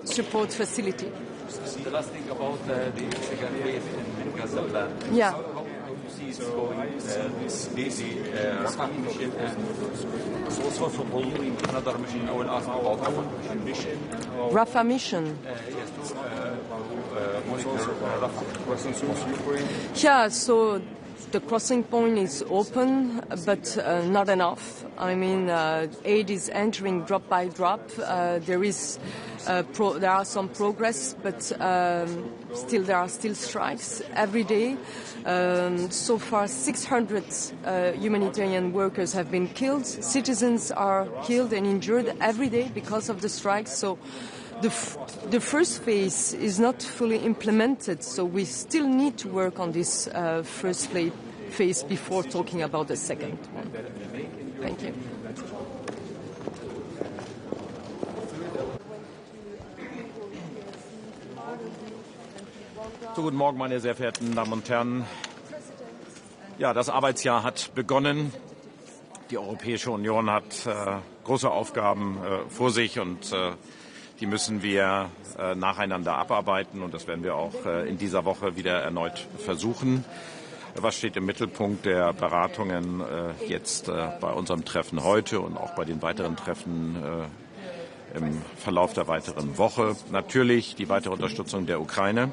support facility. The last thing about the second wave in Gaza plan. Yeah. How do you see it going? This daily Rafah mission and also following another mission. I will ask about Rafah mission. Rafah mission. Yes, to monitor Rafah crossing of Ukraine. Yeah, so the crossing point is open, but not enough. I mean, aid is entering drop by drop. There are some progress, but still there are still strikes every day. So far, 600 humanitarian workers have been killed. Citizens are killed and injured every day because of the strikes. So the first phase is not fully implemented, so we still need to work on this first phase before talking about the second one. Thank you. So, guten Morgen, meine sehr verehrten Damen und Herren. Ja, das Arbeitsjahr hat begonnen. Die Europäische Union hat große Aufgaben vor sich und die müssen wir nacheinander abarbeiten und das werden wir auch in dieser Woche wieder erneut versuchen. Was steht im Mittelpunkt der Beratungen jetzt bei unserem Treffen heute und auch bei den weiteren Treffen im Verlauf der weiteren Woche? Natürlich die weitere Unterstützung der Ukraine.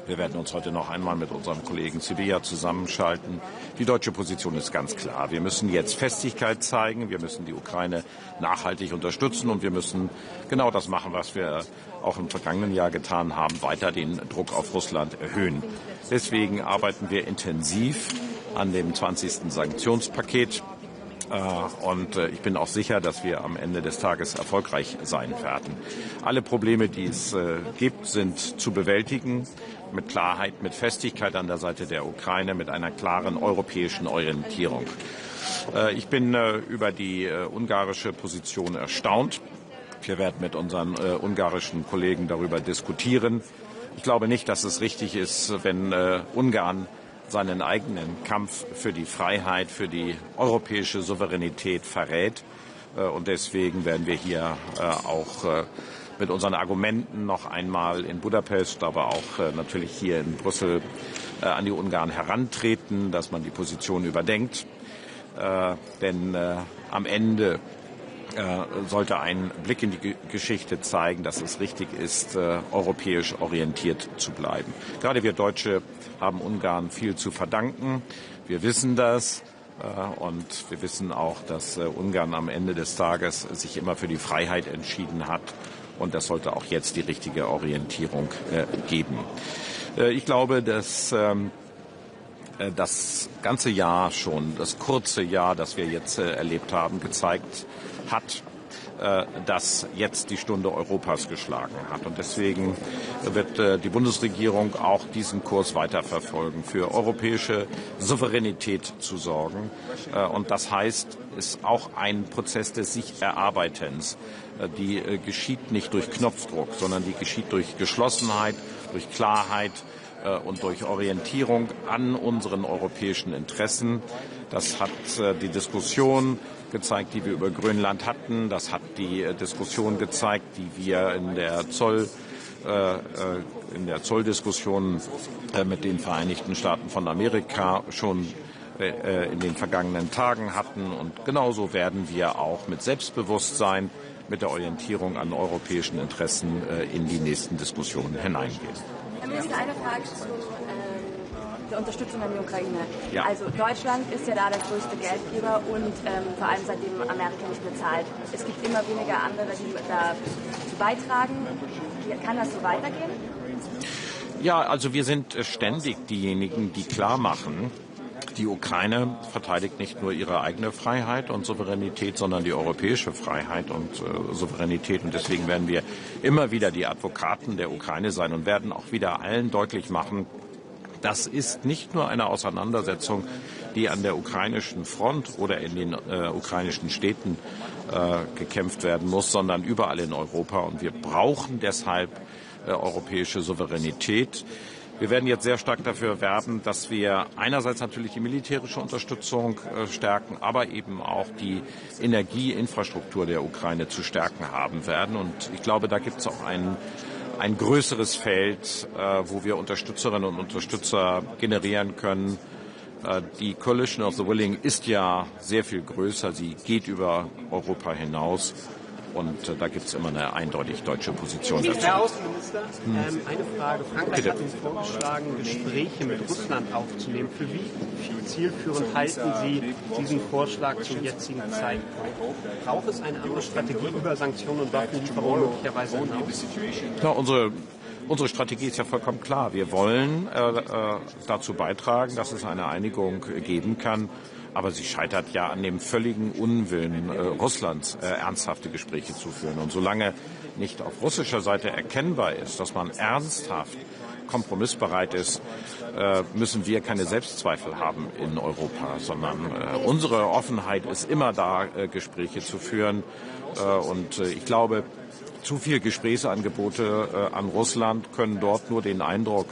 Wir werden uns heute noch einmal mit unserem Kollegen Sevilla zusammenschalten. Die deutsche Position ist ganz klar. Wir müssen jetzt Festigkeit zeigen. Wir müssen die Ukraine nachhaltig unterstützen. Und wir müssen genau das machen, was wir auch im vergangenen Jahr getan haben, weiter den Druck auf Russland erhöhen. Deswegen arbeiten wir intensiv an dem 20. Sanktionspaket. Und ich bin auch sicher, dass wir am Ende des Tages erfolgreich sein werden. Alle Probleme, die es gibt, sind zu bewältigen. Mit Klarheit, mit Festigkeit an der Seite der Ukraine, mit einer klaren europäischen Orientierung. Ich bin über die ungarische Position erstaunt. Wir werden mit unseren ungarischen Kollegen darüber diskutieren. Ich glaube nicht, dass es richtig ist, wenn Ungarn seinen eigenen Kampf für die Freiheit, für die europäische Souveränität verrät. Und deswegen werden wir hier auch mit unseren Argumenten noch einmal in Budapest, aber auch natürlich hier in Brüssel an die Ungarn herantreten, dass man die Position überdenkt. Denn am Ende sollte ein Blick in die Geschichte zeigen, dass es richtig ist, europäisch orientiert zu bleiben. Gerade wir Deutsche haben Ungarn viel zu verdanken. Wir wissen das. Und wir wissen auch, dass Ungarn am Ende des Tages sich immer für die Freiheit entschieden hat. Und das sollte auch jetzt die richtige Orientierung geben. Ich glaube, dass das ganze Jahr schon, das kurze Jahr, das wir jetzt erlebt haben, gezeigt hat, dass jetzt die Stunde Europas geschlagen hat. Und deswegen wird die Bundesregierung auch diesen Kurs weiterverfolgen, für europäische Souveränität zu sorgen. Und das heißt, es ist auch ein Prozess des sich Erarbeitens. Die geschieht nicht durch Knopfdruck, sondern die geschieht durch Geschlossenheit, durch Klarheit und durch Orientierung an unseren europäischen Interessen. Das hat die Diskussion gezeigt, die wir über Grönland hatten. Das hat die Diskussion gezeigt, die wir in der Zolldiskussion mit den Vereinigten Staaten von Amerika schon in den vergangenen Tagen hatten. Und genauso werden wir auch mit Selbstbewusstsein, mit der Orientierung an europäischen Interessen in die nächsten Diskussionen hineingehen. Herr Minister, eine Frage zu der Unterstützung an die Ukraine. Ja. Also Deutschland ist ja da der größte Geldgeber und vor allem seitdem Amerika nicht bezahlt. Es gibt immer weniger andere, die dazu beitragen. Kann das so weitergehen? Ja, also wir sind ständig diejenigen, die klar machen, die Ukraine verteidigt nicht nur ihre eigene Freiheit und Souveränität, sondern die europäische Freiheit und Souveränität. Und deswegen werden wir immer wieder die Advokaten der Ukraine sein und werden auch wieder allen deutlich machen, das ist nicht nur eine Auseinandersetzung, die an der ukrainischen Front oder in den ukrainischen Städten gekämpft werden muss, sondern überall in Europa. Und wir brauchen deshalb europäische Souveränität. Wir werden jetzt sehr stark dafür werben, dass wir einerseits natürlich die militärische Unterstützung stärken, aber eben auch die Energieinfrastruktur der Ukraine zu stärken haben werden. Und ich glaube, da gibt es auch ein größeres Feld, wo wir Unterstützerinnen und Unterstützer generieren können. Die Coalition of the Willing ist ja sehr viel größer. Sie geht über Europa hinaus. Und da gibt es immer eine eindeutig deutsche Position dazu. Herr Außenminister, eine Frage. Frankreich hat Ihnen vorgeschlagen, Gespräche mit Russland aufzunehmen. Für wie zielführend halten Sie diesen Vorschlag zum jetzigen Zeitpunkt? Braucht es eine andere Strategie über Sanktionen und Waffenlieferungen möglicherweise hinaus? Ja, unsere Strategie ist ja vollkommen klar. Wir wollen dazu beitragen, dass es eine Einigung geben kann. Aber sie scheitert ja an dem völligen Unwillen Russlands, ernsthafte Gespräche zu führen. Und solange nicht auf russischer Seite erkennbar ist, dass man ernsthaft kompromissbereit ist, müssen wir keine Selbstzweifel haben in Europa, sondern unsere Offenheit ist immer da, Gespräche zu führen. Und ich glaube, zu viele Gesprächsangebote an Russland können dort nur den Eindruck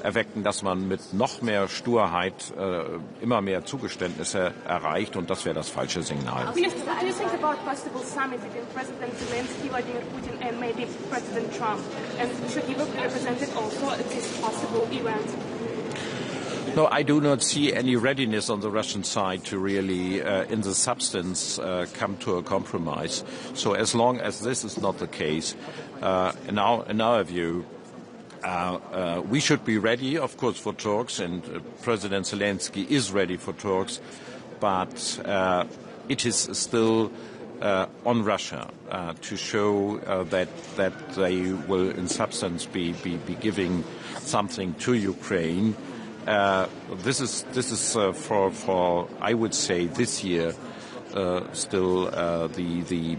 erwecken, dass man mit noch mehr Sturheit immer mehr Zugeständnisse erreicht, und das wäre das falsche Signal. Minister, what do you think about possible summit between President Zelensky, Vladimir Putin and maybe President Trump? And should Europe be represented also at this possible event? No, I do not see any readiness on the Russian side to really, in the substance, come to a compromise. So as long as this is not the case, in our view, we should be ready, of course, for talks, and President Zelensky is ready for talks, but it is still on Russia to show that they will, in substance, be giving something to Ukraine. This is for I would say this year still the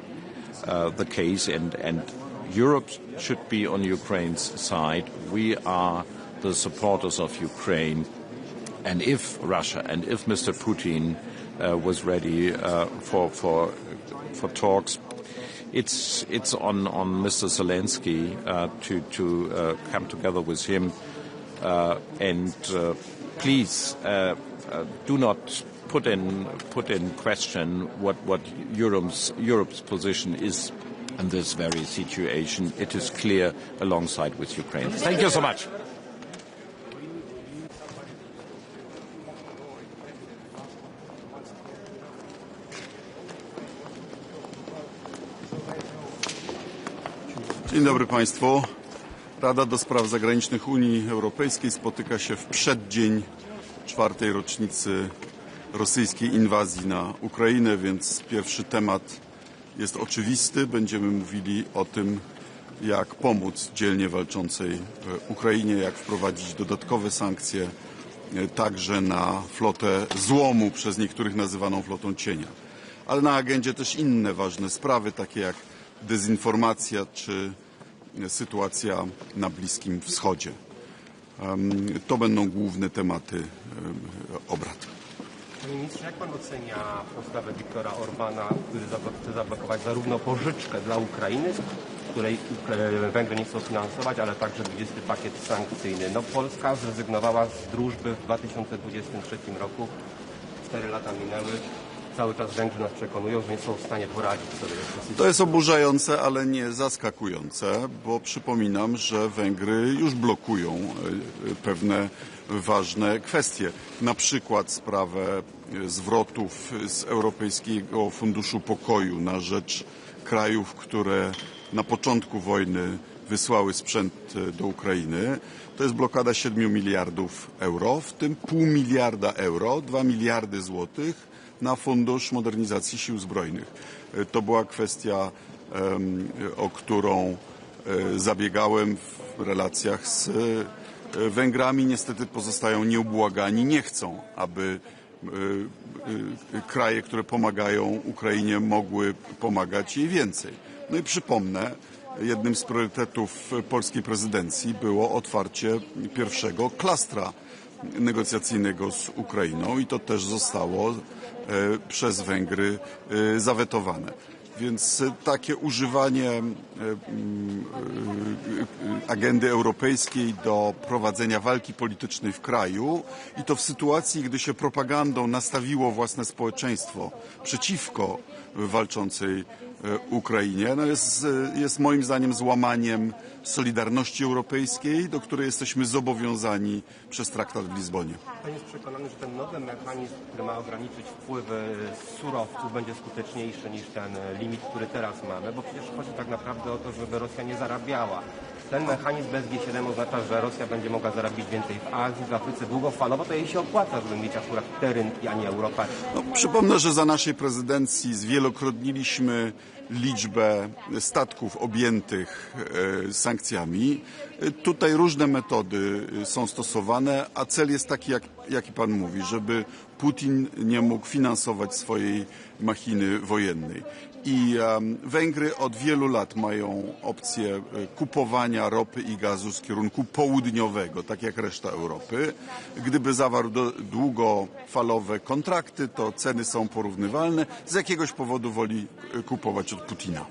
case, and Europe should be on Ukraine's side. We are the supporters of Ukraine, and if Russia and if Mr. Putin was ready for talks, it's on Mr. Zelensky to come together with him, and please do not put in question what Europe's position is in this very situation. It is clear alongside with Ukraine. Thank you so much. Dzień dobry Państwu. Rada do Spraw Zagranicznych Unii Europejskiej spotyka się w przeddzień 4. rocznicy rosyjskiej inwazji na Ukrainę, więc pierwszy temat jest oczywisty. Będziemy mówili o tym, jak pomóc dzielnie walczącej Ukrainie, jak wprowadzić dodatkowe sankcje także na flotę złomu, przez niektórych nazywaną flotą cienia. Ale na agendzie też inne ważne sprawy, takie jak dezinformacja czy sytuacja na Bliskim Wschodzie. To będą główne tematy obrad. Panie ministrze, jak pan ocenia postawę Viktora Orbana, który chce zablokować zarówno pożyczkę dla Ukrainy, której Węgry nie chcą finansować, ale także 20. pakiet sankcyjny? No, Polska zrezygnowała z drużby w 2023 roku. 4 lata minęły. Cały czas Węgrzy nas przekonują, że nie są w stanie poradzić sobie. To jest oburzające, ale nie zaskakujące, bo przypominam, że Węgry już blokują pewne ważne kwestie. Na przykład sprawę zwrotów z Europejskiego Funduszu Pokoju na rzecz krajów, które na początku wojny wysłały sprzęt do Ukrainy. To jest blokada 7 miliardów euro, w tym 0,5 miliarda euro, 2 miliardy złotych na Fundusz Modernizacji Sił Zbrojnych. To była kwestia, o którą zabiegałem w relacjach z Węgrami. Niestety pozostają nieubłagani, nie chcą, aby kraje, które pomagają Ukrainie, mogły pomagać jej więcej. No i przypomnę, jednym z priorytetów polskiej prezydencji było otwarcie pierwszego klastra negocjacyjnego z Ukrainą i to też zostało przez Węgry zawetowane. Więc takie używanie agendy europejskiej do prowadzenia walki politycznej w kraju i to w sytuacji, gdy się propagandą nastawiło własne społeczeństwo przeciwko walczącej Ukrainie, no jest moim zdaniem złamaniem solidarności europejskiej, do której jesteśmy zobowiązani przez traktat w Lizbonie. Pan jest przekonany, że ten nowy mechanizm, który ma ograniczyć wpływy z surowców, będzie skuteczniejszy niż ten limit, który teraz mamy, bo przecież chodzi tak naprawdę o to, żeby Rosja nie zarabiała. Ten mechanizm bez G7 oznacza, że Rosja będzie mogła zarabiać więcej w Azji, w Afryce długofalowo, to jej się opłaca, żeby mieć akurat te rynki, a nie Europa. No, przypomnę, że za naszej prezydencji zwielokrotniliśmy liczbę statków objętych sankcjami. Tutaj różne metody są stosowane, a cel jest taki, jaki pan mówi, żeby Putin nie mógł finansować swojej machiny wojennej. I Węgry od wielu lat mają opcję kupowania ropy i gazu z kierunku południowego, tak jak reszta Europy. Gdyby zawarł długofalowe kontrakty, to ceny są porównywalne. Z jakiegoś powodu woli kupować od Putina.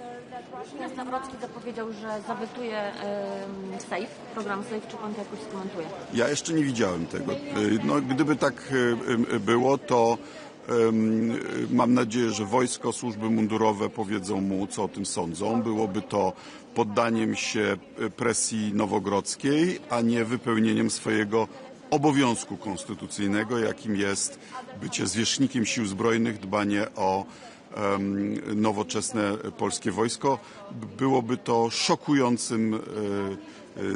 Nawrocki zapowiedział, że zawetuje SAFE, program SAFE. Czy pan to jakoś skomentuje? Ja jeszcze nie widziałem tego. No, gdyby tak było, to mam nadzieję, że wojsko, służby mundurowe powiedzą mu, co o tym sądzą. Byłoby to poddaniem się presji nowogrodzkiej, a nie wypełnieniem swojego obowiązku konstytucyjnego, jakim jest bycie zwierzchnikiem sił zbrojnych, dbanie o nowoczesne polskie wojsko. Byłoby to szokującym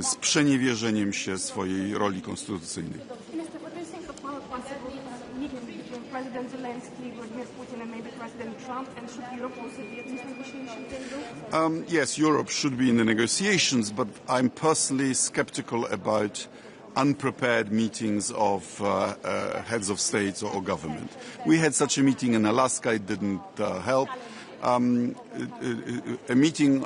sprzeniewierzeniem się swojej roli konstytucyjnej. President Zelensky, Vladimir Putin, and maybe President Trump, and should Europe also be at these negotiation tables? Yes, Europe should be in the negotiations, but I'm personally skeptical about unprepared meetings of heads of states or government. We had such a meeting in Alaska, it didn't help. A meeting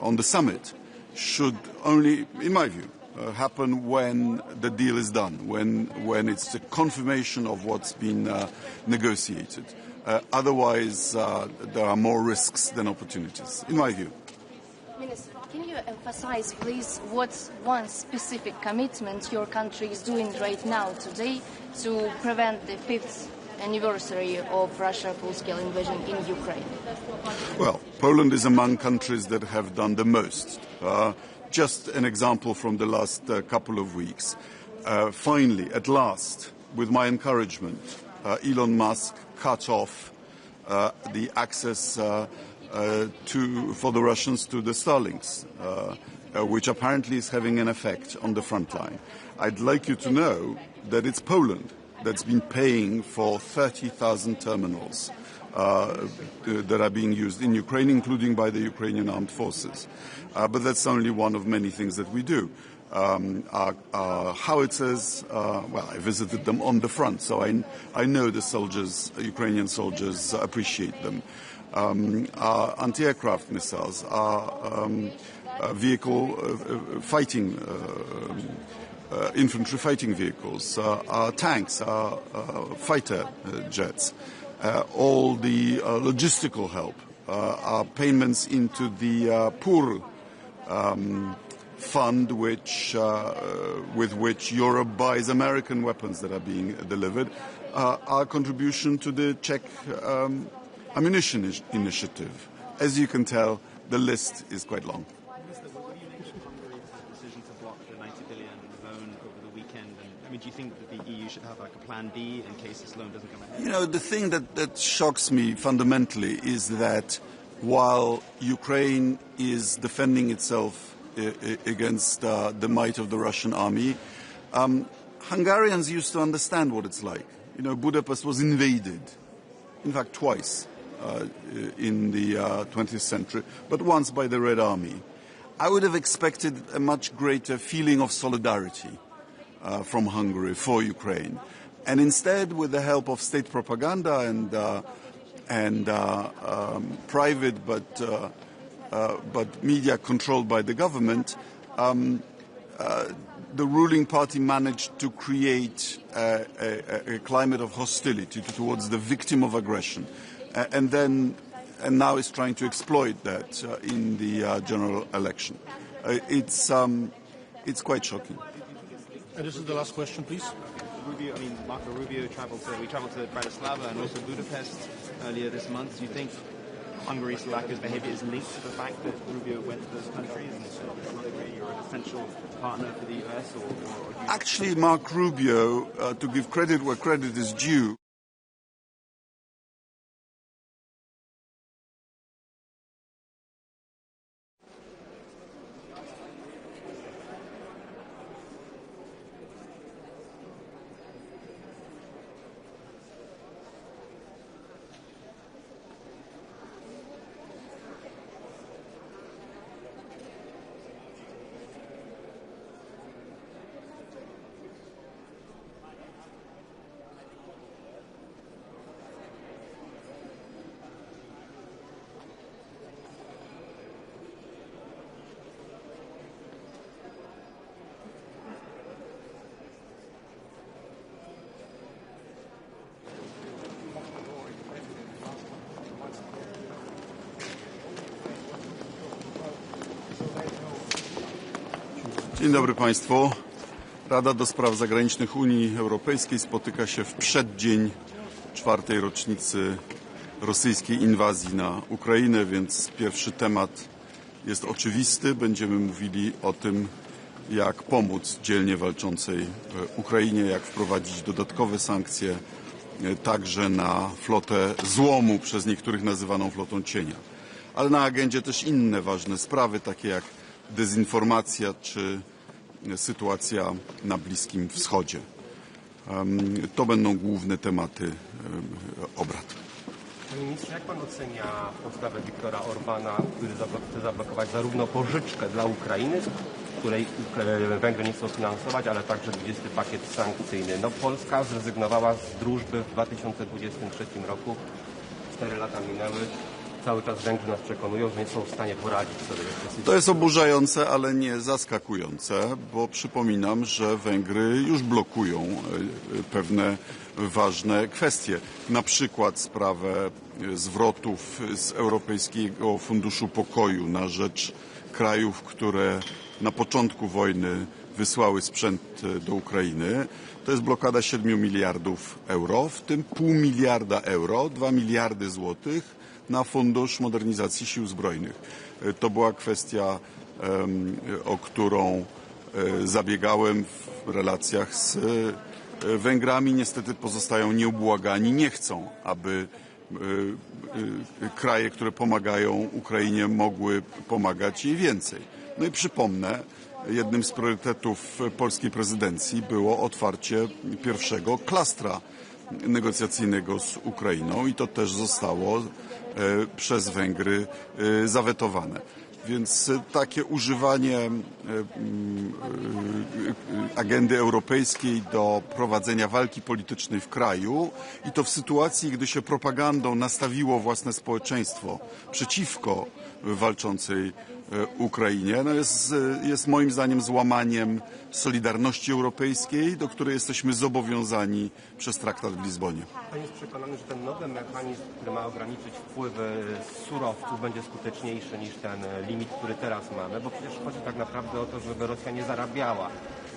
on the summit should only, in my view, happen when the deal is done, when it's the confirmation of what's been negotiated. Otherwise, there are more risks than opportunities, in my view. Minister, can you emphasize, please, what's one specific commitment your country is doing right now, today, to prevent the 5th anniversary of Russia's full-scale invasion in Ukraine? Well, Poland is among countries that have done the most. Just an example from the last couple of weeks. Finally, at last, with my encouragement, Elon Musk cut off the access for the Russians to the Starlinks, which apparently is having an effect on the front line. I'd like you to know that it's Poland that's been paying for 30,000 terminals that are being used in Ukraine, including by the Ukrainian armed forces. But that's only one of many things that we do. Our howitzers, well, I visited them on the front, so I know the soldiers, Ukrainian soldiers, appreciate them. Our anti-aircraft missiles, our vehicle fighting infantry fighting vehicles, our tanks, our fighter jets, all the logistical help, our payments into the PUR fund, with which Europe buys American weapons that are being delivered, our contribution to the Czech ammunition initiative. As you can tell, the list is quite long. Do you think that the EU should have like a plan B in case this loan doesn't come ahead? You know, the thing that shocks me fundamentally is that while Ukraine is defending itself against the might of the Russian army, Hungarians used to understand what it's like. You know, Budapest was invaded, in fact twice in the 20th century, but once by the Red Army. I would have expected a much greater feeling of solidarity from Hungary for Ukraine, and instead, with the help of state propaganda and private but media controlled by the government, the ruling party managed to create a climate of hostility towards the victim of aggression, and then and now is trying to exploit that in the general election. It's quite shocking. And this is the last question, please. Rubio, I mean, Marco Rubio traveled to Bratislava and also Budapest earlier this month. Do you think Hungary's lack of behavior is linked to the fact that Rubio went to those countries and to what degree you're an essential partner for the US? Actually, Mark Rubio, to give credit where credit is due, Dzień dobry Państwu. Rada do Spraw Zagranicznych Unii Europejskiej spotyka się w przeddzień 4. rocznicy rosyjskiej inwazji na Ukrainę, więc pierwszy temat jest oczywisty. Będziemy mówili o tym, jak pomóc dzielnie walczącej Ukrainie, jak wprowadzić dodatkowe sankcje także na flotę złomu, przez niektórych nazywaną flotą cienia. Ale na agendzie też inne ważne sprawy, takie jak dezinformacja czy sytuacja na Bliskim Wschodzie. To będą główne tematy obrad. Panie ministrze, jak pan ocenia postawę Viktora Orbana, który chce zablokować zarówno pożyczkę dla Ukrainy, której Węgry nie chcą finansować, ale także 20 pakiet sankcyjny? No, Polska zrezygnowała z drużby w 2023 roku. 4 lata minęły. Cały czas Węgrzy nas przekonują, że nie są w stanie poradzić sobie. To jest oburzające, ale nie zaskakujące, bo przypominam, że Węgry już blokują pewne ważne kwestie. Na przykład sprawę zwrotów z Europejskiego Funduszu Pokoju na rzecz krajów, które na początku wojny wysłały sprzęt do Ukrainy. To jest blokada 7 miliardów euro, w tym pół miliarda euro, 2 miliardy złotych na Fundusz Modernizacji Sił Zbrojnych. To była kwestia, o którą zabiegałem w relacjach z Węgrami. Niestety pozostają nieubłagani, nie chcą, aby kraje, które pomagają Ukrainie, mogły pomagać jej więcej. No i przypomnę, jednym z priorytetów polskiej prezydencji było otwarcie pierwszego klastra negocjacyjnego z Ukrainą i to też zostało przez Węgry zawetowane. Więc takie używanie agendy europejskiej do prowadzenia walki politycznej w kraju i to w sytuacji, gdy się propagandą nastawiło własne społeczeństwo przeciwko walczącej Ukrainie, no jest moim zdaniem złamaniem solidarności europejskiej, do której jesteśmy zobowiązani przez traktat w Lizbonie. Pan jest przekonany, że ten nowy mechanizm, który ma ograniczyć wpływy z surowców, będzie skuteczniejszy niż ten limit, który teraz mamy, bo przecież chodzi tak naprawdę o to, żeby Rosja nie zarabiała.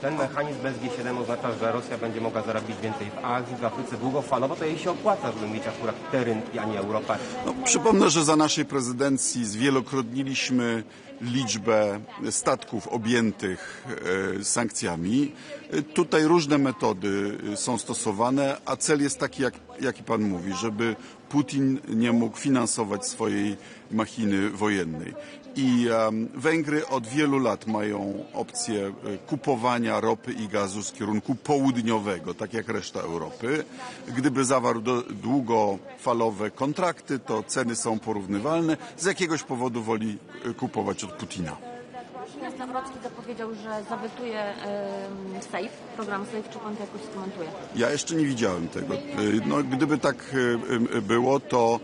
Ten mechanizm bez G7 oznacza, że Rosja będzie mogła zarobić więcej w Azji, w Afryce długofalowo, to jej się opłaca, żeby mieć akurat te rynki, a nie Europę. No, przypomnę, że za naszej prezydencji zwielokrotniliśmy liczbę statków objętych sankcjami. Tutaj różne metody są stosowane, a cel jest taki, jaki pan mówi, żeby Putin nie mógł finansować swojej machiny wojennej. I Węgry od wielu lat mają opcję kupowania ropy i gazu z kierunku południowego, tak jak reszta Europy. Gdyby zawarł długofalowe kontrakty, to ceny są porównywalne. Z jakiegoś powodu woli kupować od Putina. Nawrocki zapowiedział, że zawetuje SAFE, program SAFE. Czy pan to jakoś skomentuje? Ja jeszcze nie widziałem tego. No, gdyby tak było, to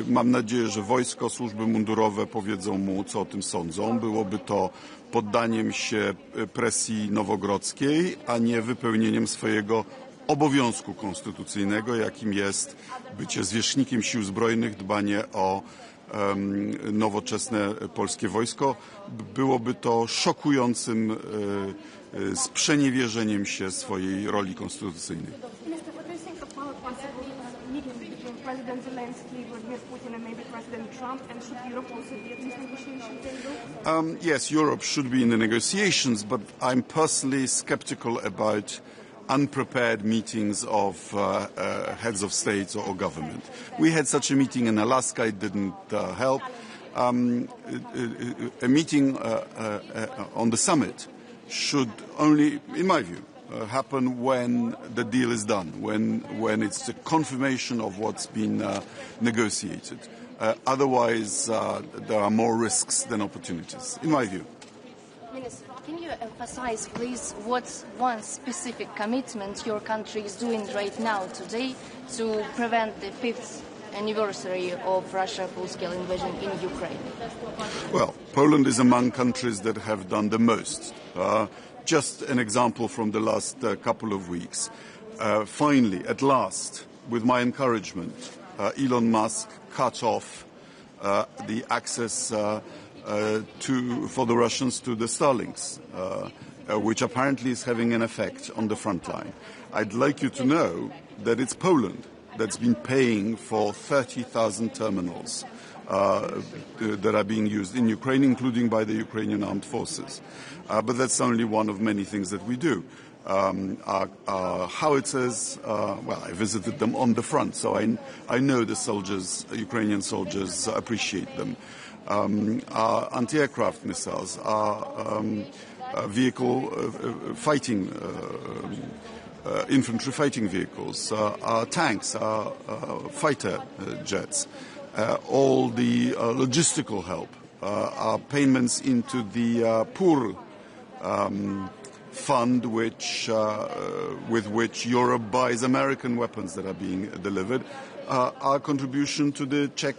mam nadzieję, że wojsko, służby mundurowe powiedzą mu, co o tym sądzą. Byłoby to poddaniem się presji nowogrodzkiej, a nie wypełnieniem swojego obowiązku konstytucyjnego, jakim jest bycie zwierzchnikiem sił zbrojnych, dbanie o nowoczesne polskie wojsko. Byłoby to szokującym sprzeniewierzeniem się swojej roli konstytucyjnej. President Zelensky, Vladimir Putin, and maybe President Trump, and should Europe also be at this negotiation table? Yes, Europe should be in the negotiations, but I'm personally skeptical about unprepared meetings of heads of state or government. We had such a meeting in Alaska, it didn't help. A meeting on the summit should only, in my view, happen when the deal is done, when it's a confirmation of what's been negotiated. Otherwise, there are more risks than opportunities, in my view. Minister, can you emphasize, please, what one specific commitment your country is doing right now, today, to prevent the 5th anniversary of Russia's full-scale invasion in Ukraine? Well, Poland is among countries that have done the most. Just an example from the last couple of weeks. Finally, at last, with my encouragement, Elon Musk cut off the access for the Russians to the Starlinks, which apparently is having an effect on the front line. I'd like you to know that it's Poland that's been paying for 30,000 terminals that are being used in Ukraine, including by the Ukrainian armed forces. But that's only one of many things that we do. Our howitzers, well, I visited them on the front, so I know the soldiers, Ukrainian soldiers, appreciate them. Our anti-aircraft missiles, our vehicle fighting infantry fighting vehicles, our tanks, our fighter jets, all the logistical help, our payments into the poor fund with which Europe buys American weapons that are being delivered, our contribution to the Czech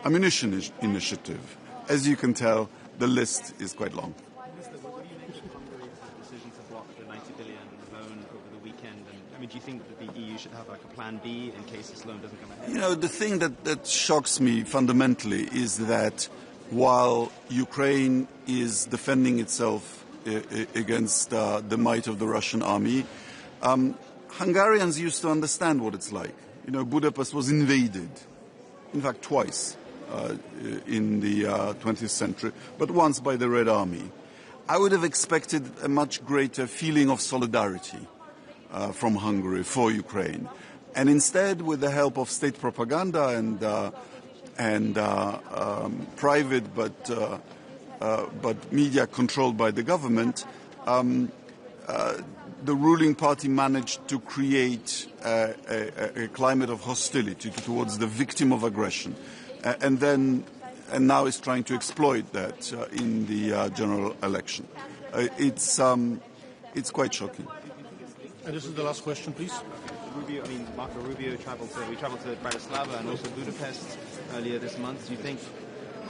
ammunition initiative. As you can tell, the list is quite long. Do you think that the EU should have like a plan B in case this loan doesn't come ahead? You know, the thing that shocks me fundamentally is that while Ukraine is defending itself against the might of the Russian army, Hungarians used to understand what it's like. You know, Budapest was invaded, in fact twice in the 20th century, but once by the Red Army. I would have expected a much greater feeling of solidarity from Hungary for Ukraine, and instead, with the help of state propaganda and private but media controlled by the government, the ruling party managed to create a climate of hostility towards the victim of aggression, and now is trying to exploit that in the general election. It's quite shocking. And this is the last question, please. Marco Rubio traveled to Bratislava and also Budapest earlier this month. Do you think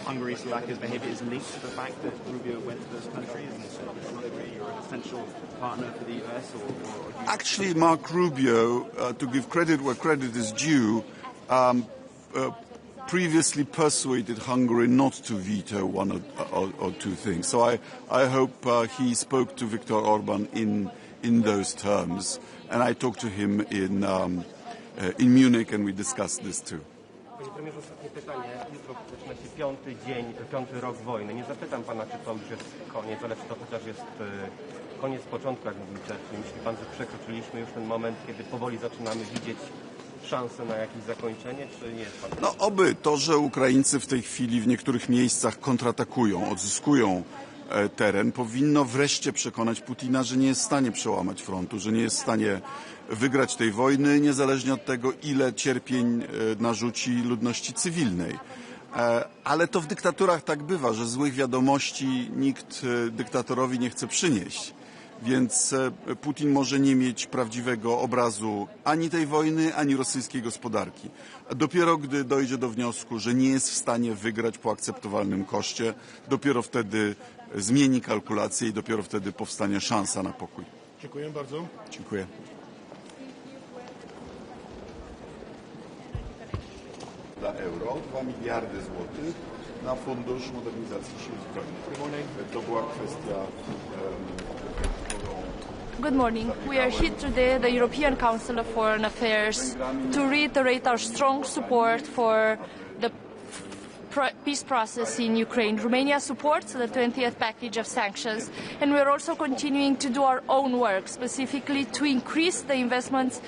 Hungary-Slovakia's behavior is linked to the fact that Rubio went to those countries and you're an essential partner for the US? Actually, Mark Rubio, to give credit where credit is due, previously persuaded Hungary not to veto one or two things. So I hope he spoke to Viktor Orban in those terms, and I talked to him in Munich, and we discussed this too. Panie premierze, ostatnie pytanie. Jutro zaczyna się piąty rok wojny. Nie zapytam pana, czy to już jest koniec, ale czy to chociaż jest koniec początku, jak mówił Churchill. Myśli pan, że przekroczyliśmy już ten moment, kiedy powoli zaczynamy widzieć szansę na jakieś zakończenie, czy nie jest pan? No oby to, że Ukraińcy w tej chwili w niektórych miejscach kontratakują, odzyskują teren, powinno wreszcie przekonać Putina, że nie jest w stanie przełamać frontu, że nie jest w stanie wygrać tej wojny, niezależnie od tego, ile cierpień narzuci ludności cywilnej. Ale to w dyktaturach tak bywa, że złych wiadomości nikt dyktatorowi nie chce przynieść. Więc Putin może nie mieć prawdziwego obrazu ani tej wojny, ani rosyjskiej gospodarki. Dopiero gdy dojdzie do wniosku, że nie jest w stanie wygrać po akceptowalnym koszcie, dopiero wtedy zmieni kalkulacje i dopiero wtedy powstanie szansa na pokój. Dziękuję bardzo. Dziękuję. 2 miliardy złotych na Fundusz Modernizacji Sił Zbrojnych. To była kwestia, Good morning. We are here today, the European Council of Foreign Affairs, to reiterate our strong support for the peace process in Ukraine. Romania supports the 20th package of sanctions, and we're also continuing to do our own work, specifically to increase the investments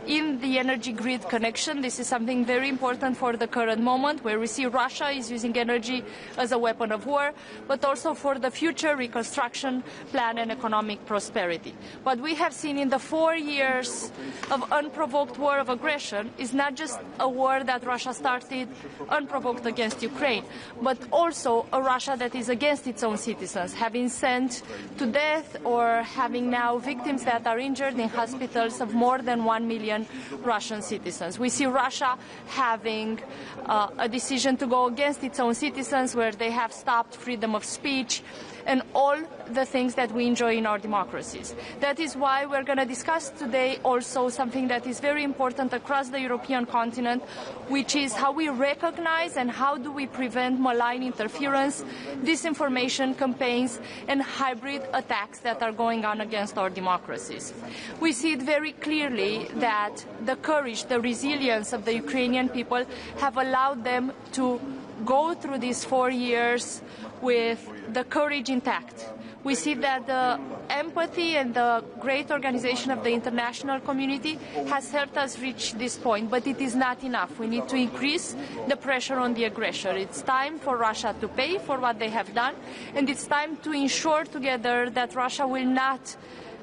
in the energy grid connection. This is something very important for the current moment, where we see Russia is using energy as a weapon of war, but also for the future reconstruction plan and economic prosperity. What we have seen in the 4 years of unprovoked war of aggression is not just a war that Russia started unprovoked against Ukraine, but also a Russia that is against its own citizens, having sent to death or having now victims that are injured in hospitals of more than 1 million Russian citizens. We see Russia having a decision to go against its own citizens, where they have stopped freedom of speech and all the things that we enjoy in our democracies. That is why we're going to discuss today also something that is very important across the European continent, which is how we recognize and how do we prevent malign interference, disinformation campaigns, and hybrid attacks that are going on against our democracies. We see it very clearly that the courage, the resilience of the Ukrainian people have allowed them to go through these 4 years with the courage intact. We see that the empathy and the great organization of the international community has helped us reach this point, but it is not enough. We need to increase the pressure on the aggressor. It's time for Russia to pay for what they have done, and it's time to ensure together that Russia will not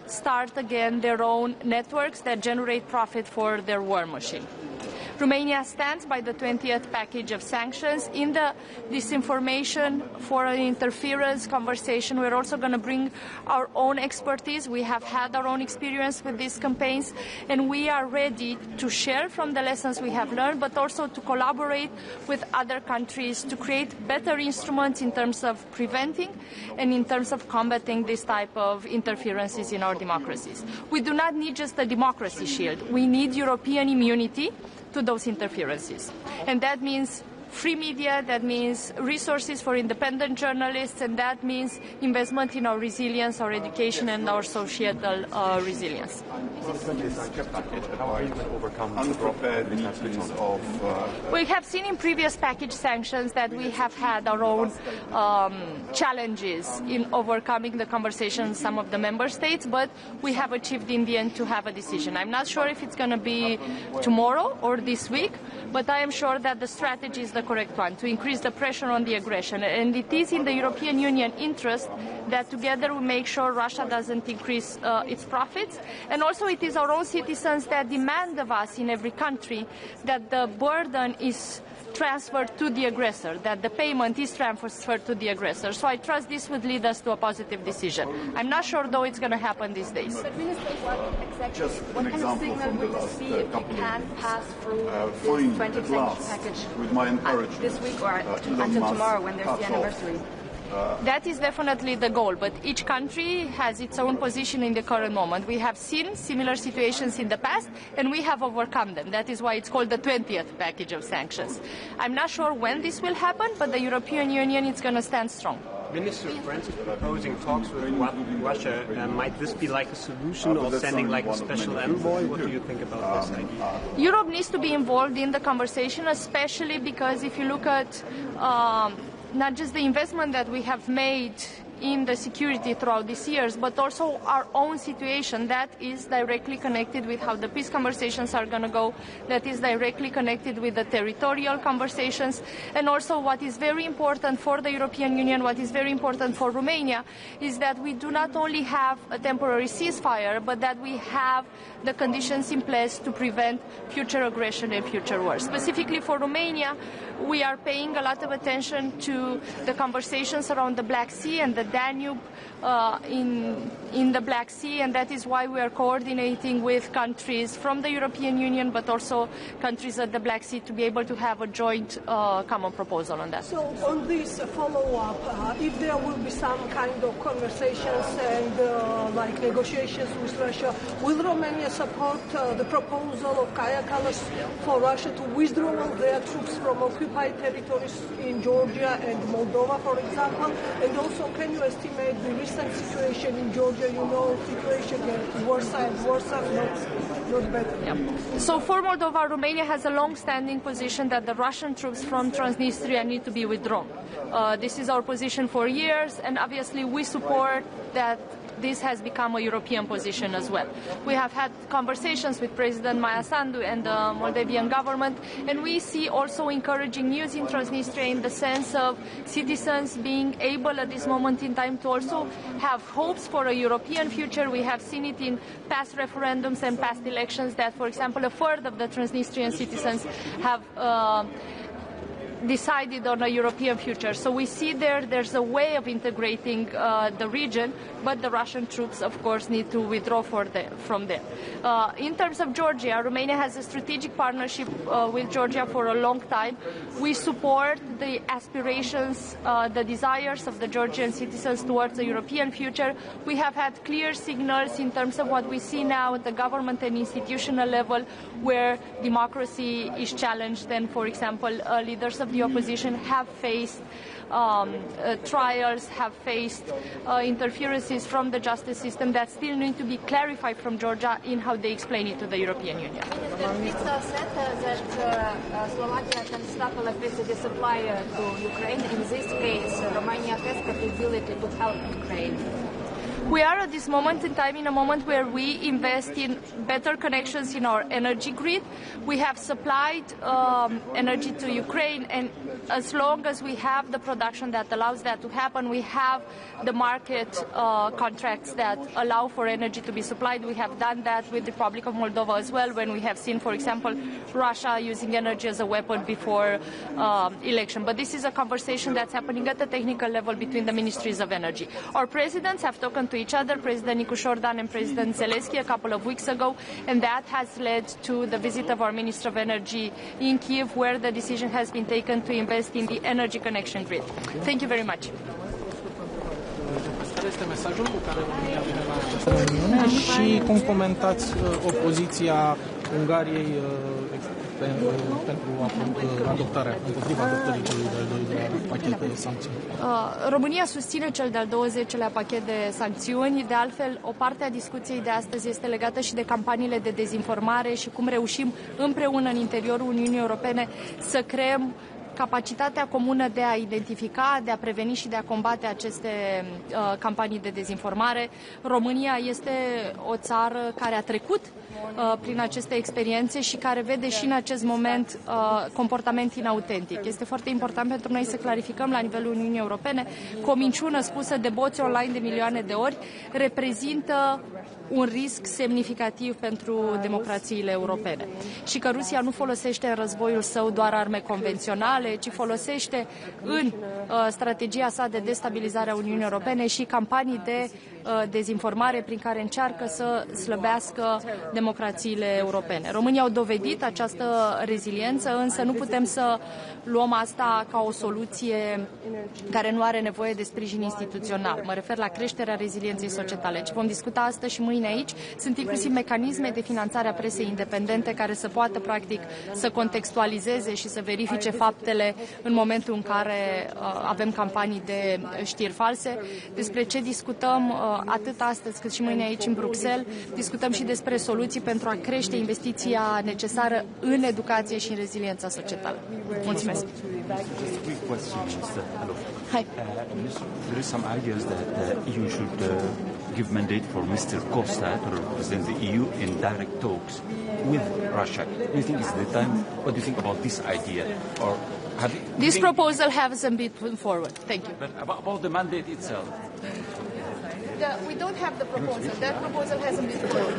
start again their own networks that generate profit for their war machine. Romania stands by the 20th package of sanctions. In the disinformation, foreign interference conversation, we're also going to bring our own expertise. We have had our own experience with these campaigns, and we are ready to share from the lessons we have learned, but also to collaborate with other countries to create better instruments in terms of preventing and in terms of combating this type of interferences in our democracies. We do not need just a democracy shield. We need European immunity to those interferences. And that means free media, that means resources for independent journalists, and that means investment in our resilience, our education, and our societal resilience. We have seen in previous package sanctions that we have had our own challenges in overcoming the conversation in some of the member states, but we have achieved in the end to have a decision. I'm not sure if it's going to be tomorrow or this week, but I am sure that the strategy is the correct one, to increase the pressure on the aggression. And it is in the European Union interest that together we make sure Russia doesn't increase its profits. And also it is our own citizens that demand of us in every country that the burden is transferred to the aggressor, that the payment is transferred to the aggressor. So I trust this would lead us to a positive decision. I'm not sure, though, it's going to happen these days. But Minister, what kind of signal will this be if we can't pass through this 20th sanctions package with my encouragement, this week or until tomorrow when there's the anniversary? That is definitely the goal, but each country has its own position in the current moment. We have seen similar situations in the past, and we have overcome them. That is why it's called the 20th package of sanctions. I'm not sure when this will happen, but the European Union is going to stand strong. Minister, France is proposing talks with Russia. Might this be like a solution of sending like a special envoy? What do you think about this idea? Europe needs to be involved in the conversation, especially because if you look at not just the investment that we have made in the security throughout these years, but also our own situation that is directly connected with how the peace conversations are going to go, that is directly connected with the territorial conversations, and also what is very important for the European Union, what is very important for Romania, is that we do not only have a temporary ceasefire, but that we have the conditions in place to prevent future aggression and future wars. Specifically for Romania, we are paying a lot of attention to the conversations around the Black Sea and the Danube, in the Black Sea, and that is why we are coordinating with countries from the European Union, but also countries at the Black Sea, to be able to have a joint common proposal on that. So on this follow-up, if there will be some kind of conversations and like negotiations with Russia, will Romania support the proposal of Kaja Kallas for Russia to withdraw their troops from occupied territories in Georgia and Moldova, for example? And also, can you estimate the recent situation in Georgia? You know, situation getting worse and worse, not better. Yeah. So for Moldova, Romania has a long-standing position that the Russian troops from Transnistria need to be withdrawn. This is our position for years, and obviously we support that. This has become a European position as well. We have had conversations with President Maia Sandu and the Moldovan government, and we see also encouraging news in Transnistria in the sense of citizens being able at this moment in time to also have hopes for a European future. We have seen it in past referendums and past elections that, for example, a third of the Transnistrian citizens have decided on a European future. So we see there's a way of integrating the region, but the Russian troops, of course, need to withdraw from there. In terms of Georgia, Romania has a strategic partnership with Georgia for a long time. We support the aspirations, the desires of the Georgian citizens towards a European future. We have had clear signals in terms of what we see now at the government and institutional level, where democracy is challenged, and, for example, leaders of the opposition have faced trials, have faced interferences from the justice system that still need to be clarified from Georgia in how they explain it to the European Union. Minister said that Slovakia can stop electricity supply to Ukraine. In this case, Romania has capability to help Ukraine. We are at this moment in time in a moment where we invest in better connections in our energy grid. We have supplied energy to Ukraine, and as long as we have the production that allows that to happen, we have the market contracts that allow for energy to be supplied. We have done that with the Republic of Moldova as well, when we have seen, for example, Russia using energy as a weapon before election. But this is a conversation that's happening at the technical level between the ministries of energy. Our presidents have spoken to each other, President Nicu Șordan and President Zelensky, a couple of weeks ago, and that has led to the visit of our Minister of Energy in Kiev, where the decision has been taken to invest in the energy connection grid. Thank you very much. Care este mesajul cu care România vine la această reuniune și cum comentați opoziția Ungariei pentru adoptarea, împotriva adoptării celui de-al doilea pachet de sancțiuni? România susține cel de-al 20-lea pachet de sancțiuni. De altfel, o parte a discuției de astăzi este legată și de campaniile de dezinformare și cum reușim împreună în interiorul Uniunii Europene să creăm capacitatea comună de a identifica, de a preveni și de a combate aceste campanii de dezinformare. România este o țară care a trecut prin aceste experiențe și care vede și în acest moment comportament inautentic. Este foarte important pentru noi să clarificăm la nivelul Uniunii Europene că o minciună spusă de boți online de milioane de ori reprezintă un risc semnificativ pentru democrațiile europene. Și că Rusia nu folosește în războiul său doar arme convenționale, ci folosește în strategia sa de destabilizare a Uniunii Europene și campanii de dezinformare prin care încearcă să slăbească democrațiile europene. România au dovedit această reziliență, însă nu putem să luăm asta ca o soluție care nu are nevoie de sprijin instituțional. Mă refer la creșterea rezilienței societale. Ce vom discuta astăzi și mâine aici sunt inclusiv mecanisme de finanțare a presei independente care să poată, practic, să contextualizeze și să verifice faptele în momentul în care avem campanii de știri false. Despre ce discutăm atât astăzi cât și mâine aici în Bruxelles, discutăm și despre soluții pentru a crește investiția necesară în educație și în reziliența societală. Mulțumesc! Hi. There is some ideas that the EU should give mandate for Mr. Costa to represent the EU in direct talks with Russia. Do you think it's the time? What do you think about this idea? Or this proposal hasn't been put forward. Thank you. But about the mandate itself? We don't have the proposal. That proposal hasn't been forward.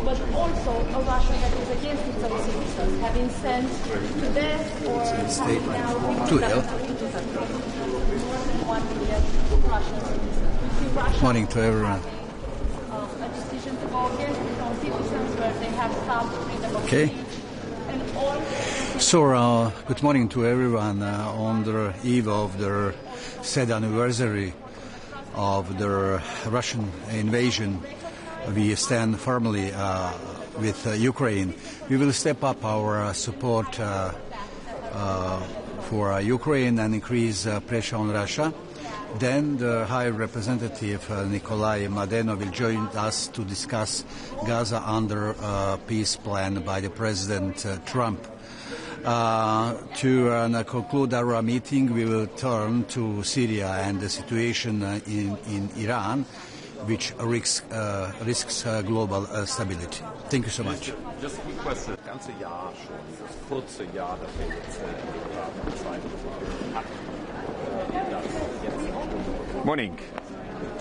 But also a Russia that is against its own citizens, having sent to death or statement. Too ill. Morning to everyone. Okay. So, good morning to everyone on the eve of the sad anniversary of the Russian invasion. We stand firmly with Ukraine. We will step up our support for Ukraine and increase pressure on Russia. Then the High Representative Nikolai Mladenov will join us to discuss Gaza under peace plan by the President Trump. To conclude our meeting, we will turn to Syria and the situation in Iran, which risks global stability. Thank you so much. Just a quick question. Das ganze Jahr schon, das kurze Jahr, das wir jetzt Morning.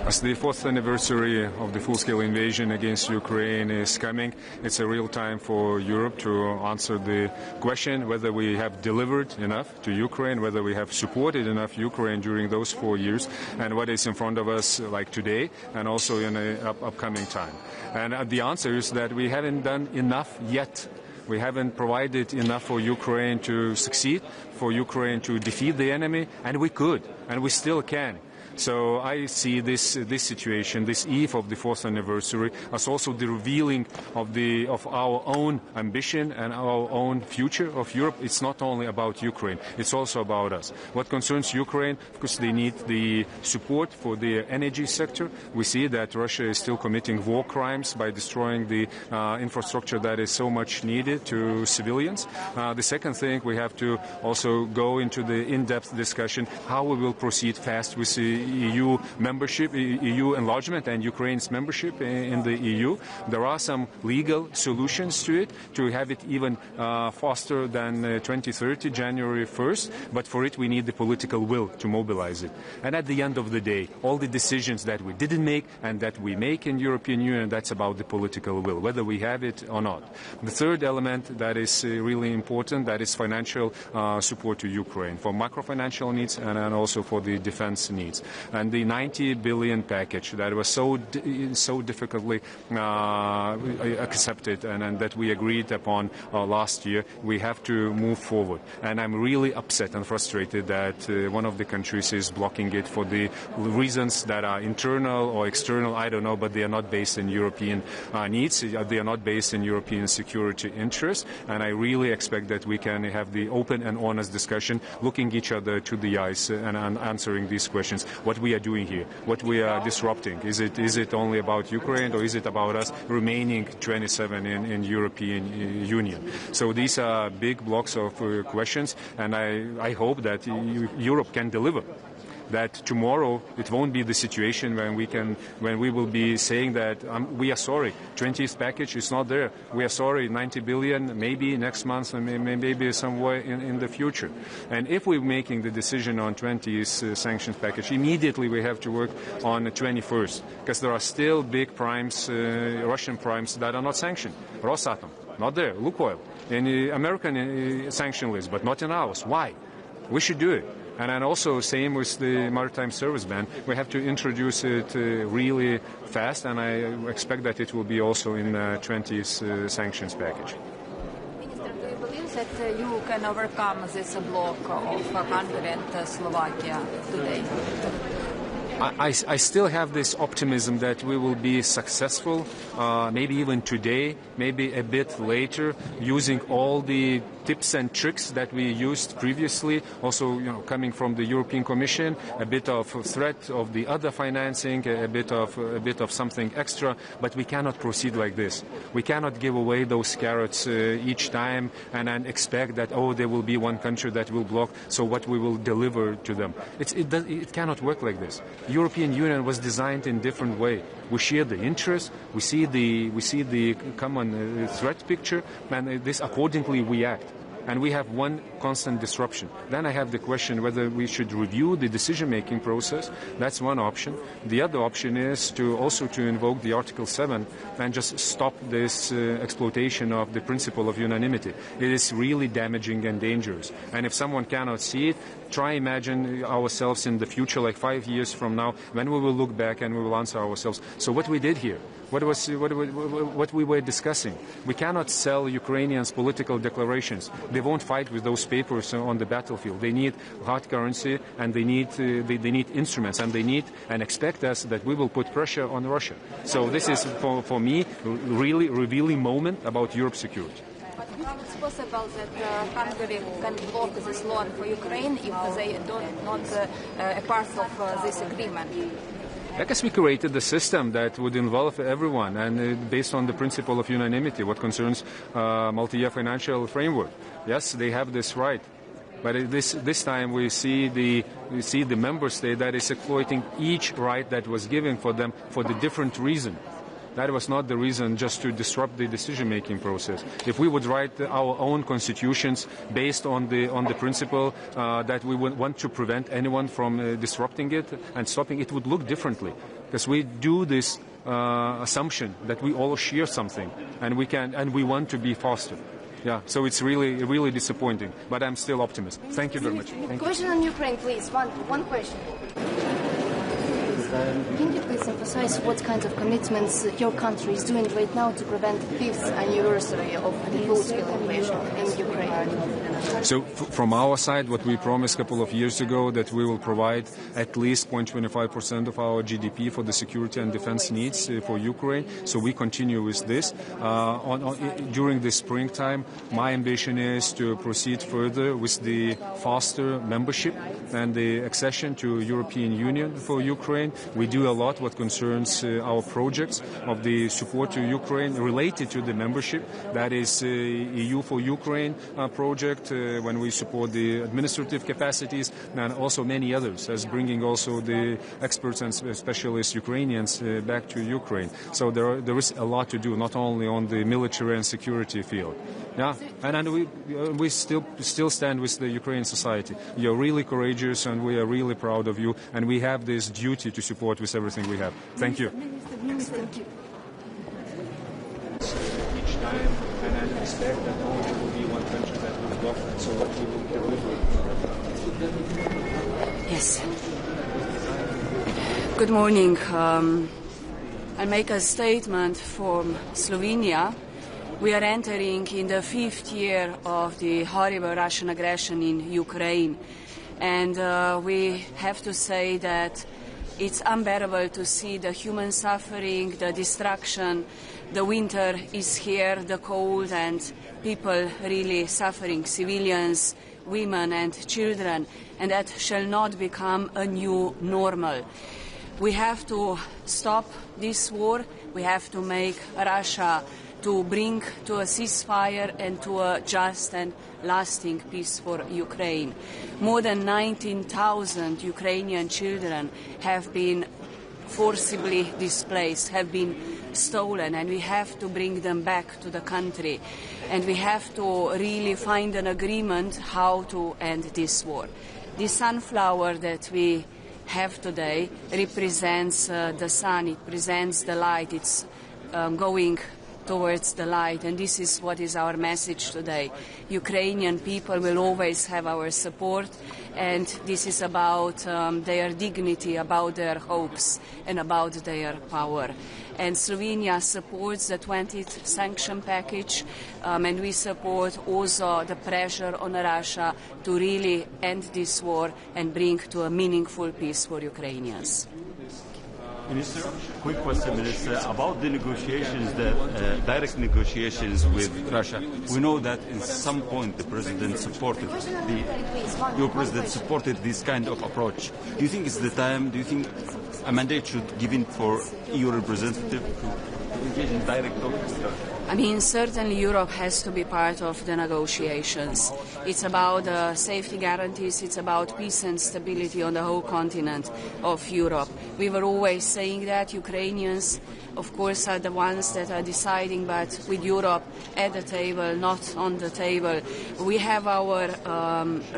As the 4th anniversary of the full-scale invasion against Ukraine is coming, it's a real time for Europe to answer the question whether we have delivered enough to Ukraine, whether we have supported enough Ukraine during those 4 years, and what is in front of us like today and also in an upcoming time. And the answer is that we haven't done enough yet. We haven't provided enough for Ukraine to succeed, for Ukraine to defeat the enemy, and we could, and we still can. So I see this situation, this eve of the 4th anniversary, as also the revealing of our own ambition and our own future of Europe. It's not only about Ukraine, it's also about us. What concerns Ukraine, of course, they need the support for the energy sector. We see that Russia is still committing war crimes by destroying the infrastructure that is so much needed to civilians. The second thing, we have to also go into the in-depth discussion how we will proceed fast with the EU membership, EU enlargement and Ukraine's membership in the EU. There are some legal solutions to it, to have it even faster than 2030, January 1st, but for it we need the political will to mobilize it. And at the end of the day, all the decisions that we didn't make and that we make in European Union, that's about the political will, whether we have it or not. The third element that is really important, that is financial support to Ukraine for macro-financial needs and also for the defense needs. And the 90 billion package that was so difficultly accepted and that we agreed upon last year, we have to move forward. And I'm really upset and frustrated that one of the countries is blocking it for the reasons that are internal or external, I don't know, but they are not based in European needs. They are not based in European security interests. And I really expect that we can have the open and honest discussion, looking each other to the eyes and answering these questions. What we are doing here, what we are disrupting. Is it only about Ukraine or is it about us remaining 27 in European Union? So these are big blocks of questions, and I hope that Europe can deliver. That tomorrow it won't be the situation when we will be saying that we are sorry, 20th package is not there. We are sorry, 90 billion, maybe next month, maybe somewhere in the future. And if we're making the decision on 20th sanctions package, immediately we have to work on the 21st, because there are still big primes, Russian primes that are not sanctioned. Rosatom, not there. Lukoil, in the American sanction list, but not in ours. Why? We should do it. And then also, same with the maritime service ban, we have to introduce it really fast, and I expect that it will be also in 20th sanctions package. Minister, do you believe that you can overcome this block of Hungary and Slovakia today? I still have this optimism that we will be successful, maybe even today, maybe a bit later, using all the tips and tricks that we used previously, also coming from the European Commission, a bit of threat of the other financing, a bit of something extra, but we cannot proceed like this. We cannot give away those carrots each time and then expect that, there will be one country that will block, so what we will deliver to them. It cannot work like this. European Union was designed in different way. We share the interests, we see the common threat picture, and this accordingly we act. And we have one constant disruption. Then I have the question whether we should review the decision-making process. That's one option. The other option is to invoke the Article 7 and just stop this exploitation of the principle of unanimity. It is really damaging and dangerous. And if someone cannot see it, try imagine ourselves in the future, like 5 years from now, when we will look back and we will answer ourselves. So what we did here, what we were discussing. We cannot sell Ukrainians political declarations. They won't fight with those papers on the battlefield. They need hard currency, and they need instruments, and they need and expect us that we will put pressure on Russia. So this is, for me, really revealing moment about Europe's security. How it's possible that Hungary can block this loan for Ukraine if they not a part of this agreement? I guess we created the system that would involve everyone, and based on the principle of unanimity, what concerns multi-year financial framework. Yes, they have this right, but this time we see the member state that is exploiting each right that was given for them for the different reason. That was not the reason just to disrupt the decision-making process. If we would write our own constitutions based on the principle that we would want to prevent anyone from disrupting it and stopping it, would look differently. Because we do this assumption that we all share something and we want to be faster. Yeah, so it's really disappointing. But I'm still optimist. Thank you very much. Question on Ukraine, please. One question. Can you please emphasize what kind of commitments your country is doing right now to prevent the 5th anniversary of the full-scale invasion in Ukraine? So from our side, what we promised a couple of years ago, that we will provide at least 0.25% of our GDP for the security and defense needs for Ukraine. So we continue with this. During the springtime, my ambition is to proceed further with the faster membership and the accession to European Union for Ukraine. We do a lot what concerns our projects of the support to Ukraine related to the membership. That is EU for Ukraine project, when we support the administrative capacities, and also many others, as bringing also the experts and specialist Ukrainians back to Ukraine. So there is a lot to do, not only on the military and security field. Yeah, and we still stand with the Ukrainian society. You're really courageous, and we are really proud of you, and we have this duty to support with everything we have. Thank you. Thank you. Each time, and I expect that only will be one country that will block it, so what we will deliver. Yes. Good morning. I'll make a statement from Slovenia. We are entering in the 5th year of the horrible Russian aggression in Ukraine. And we have to say that it's unbearable to see the human suffering, the destruction. The winter is here, the cold, and people really suffering, civilians, women and children. And that shall not become a new normal. We have to stop this war. We have to make Russia to bring to a ceasefire and to a just and lasting peace for Ukraine. More than 19,000 Ukrainian children have been forcibly displaced, have been stolen, and we have to bring them back to the country. And we have to really find an agreement how to end this war. The sunflower that we have today represents the sun, it presents the light, it's going towards the light, and this is what is our message today. Ukrainian people will always have our support, and this is about their dignity, about their hopes, and about their power. And Slovenia supports the 20th sanction package, and we support also the pressure on Russia to really end this war and bring to a meaningful peace for Ukrainians. Minister, quick question, Minister, about the negotiations, the direct negotiations with Russia. We know that in some point the President supported your President supported this kind of approach. Do you think it's the time? Do you think a mandate should be given for EU representative to engage in direct talks? I mean, certainly Europe has to be part of the negotiations. It's about safety guarantees, it's about peace and stability on the whole continent of Europe. We were always saying that Ukrainians, of course, are the ones that are deciding, but with Europe at the table, not on the table. We have our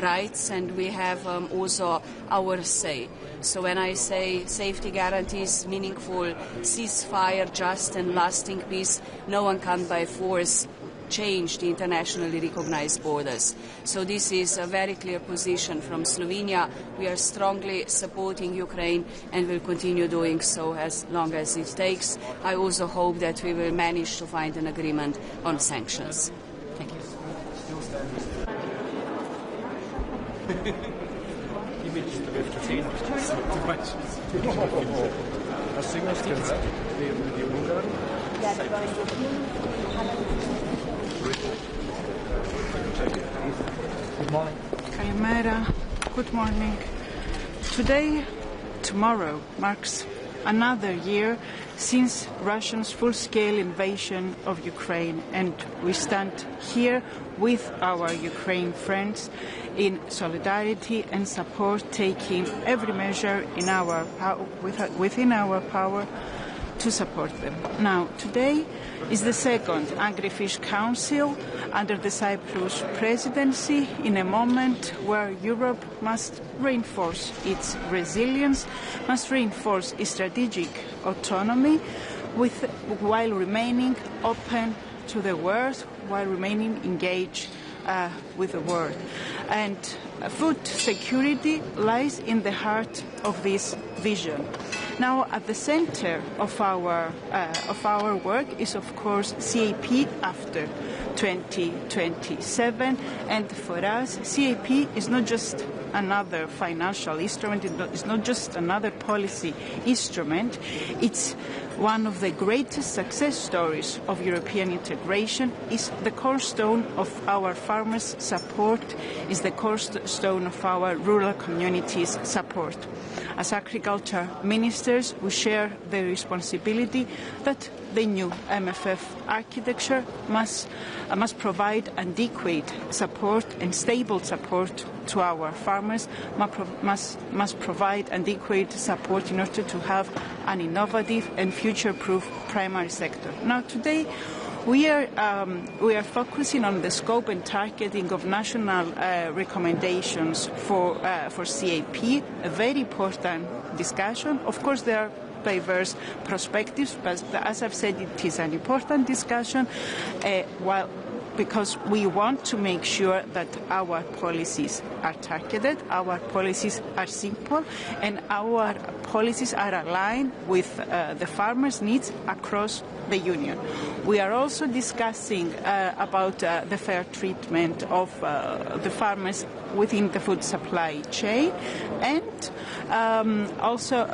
rights and we have also our say. So when I say safety guarantees, meaningful ceasefire, just and lasting peace, no one can by force change the internationally recognized borders. So this is a very clear position from Slovenia. We are strongly supporting Ukraine and will continue doing so as long as it takes. I also hope that we will manage to find an agreement on sanctions. Thank you. Good morning. Kalimera. Good morning. Today, tomorrow, marks another year since Russia's full-scale invasion of Ukraine, and we stand here with our Ukraine friends in solidarity and support, taking every measure in our within our power to support them. Now, today is the second Agri-Fish Council under the Cyprus presidency, in a moment where Europe must reinforce its resilience, must reinforce its strategic autonomy, while remaining open to the world, while remaining engaged with the world. And food security lies in the heart of this vision. Now, at the center of our work is, of course, CAP after 2027, and for us, CAP is not just another financial instrument, it's not just another policy instrument, it's one of the greatest success stories of European integration, is the cornerstone of our farmers' support, is the cornerstone of our rural communities' support. As agriculture ministers, we share the responsibility that the new MFF architecture must provide adequate support and stable support to our farmers, must provide adequate support in order to have an innovative and future-proof primary sector. Now, today, we are focusing on the scope and targeting of national recommendations for CAP, a very important discussion. Of course, there are diverse perspectives, but as I've said, it is an important discussion, because we want to make sure that our policies are targeted, our policies are simple, and our policies are aligned with the farmers' needs across the Union. We are also discussing about the fair treatment of the farmers within the food supply chain, and also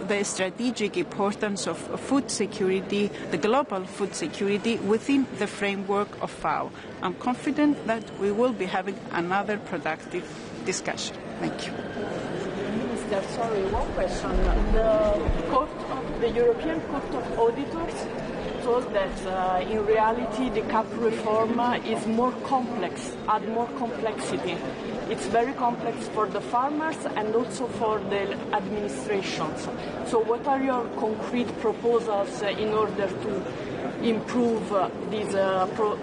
the strategic importance of food security, the global food security within the framework of FAO. I'm confident that we will be having another productive discussion. Thank you. Minister, sorry, one question. The European Court of Auditors told that in reality the CAP reform is more complex, add more complexity. It's very complex for the farmers and also for the administrations. So what are your concrete proposals in order to improve this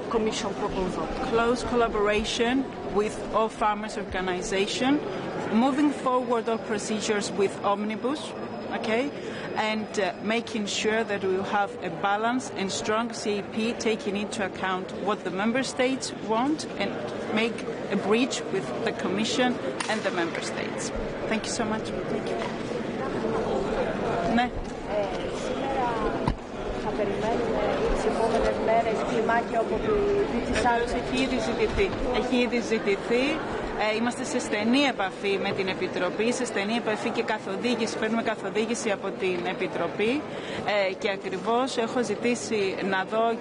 Commission proposal? Close collaboration with all farmers' organizations, moving forward all procedures with omnibus, okay, and making sure that we will have a balanced and strong CAP, taking into account what the member states want, and make a bridge with the Commission and the member states. Thank you so much. Thank you. Ναι. Θα περιμένουμε τις επόμενες μέρες κλιμάκια από τη Σάρους. Έχει ήδη ζητηθεί. Είμαστε σε στενή επαφή με την Επιτροπή, σε στενή επαφή και καθοδήγηση, παίρνουμε καθοδήγηση από την Επιτροπή και ακριβώς έχω ζητήσει να δω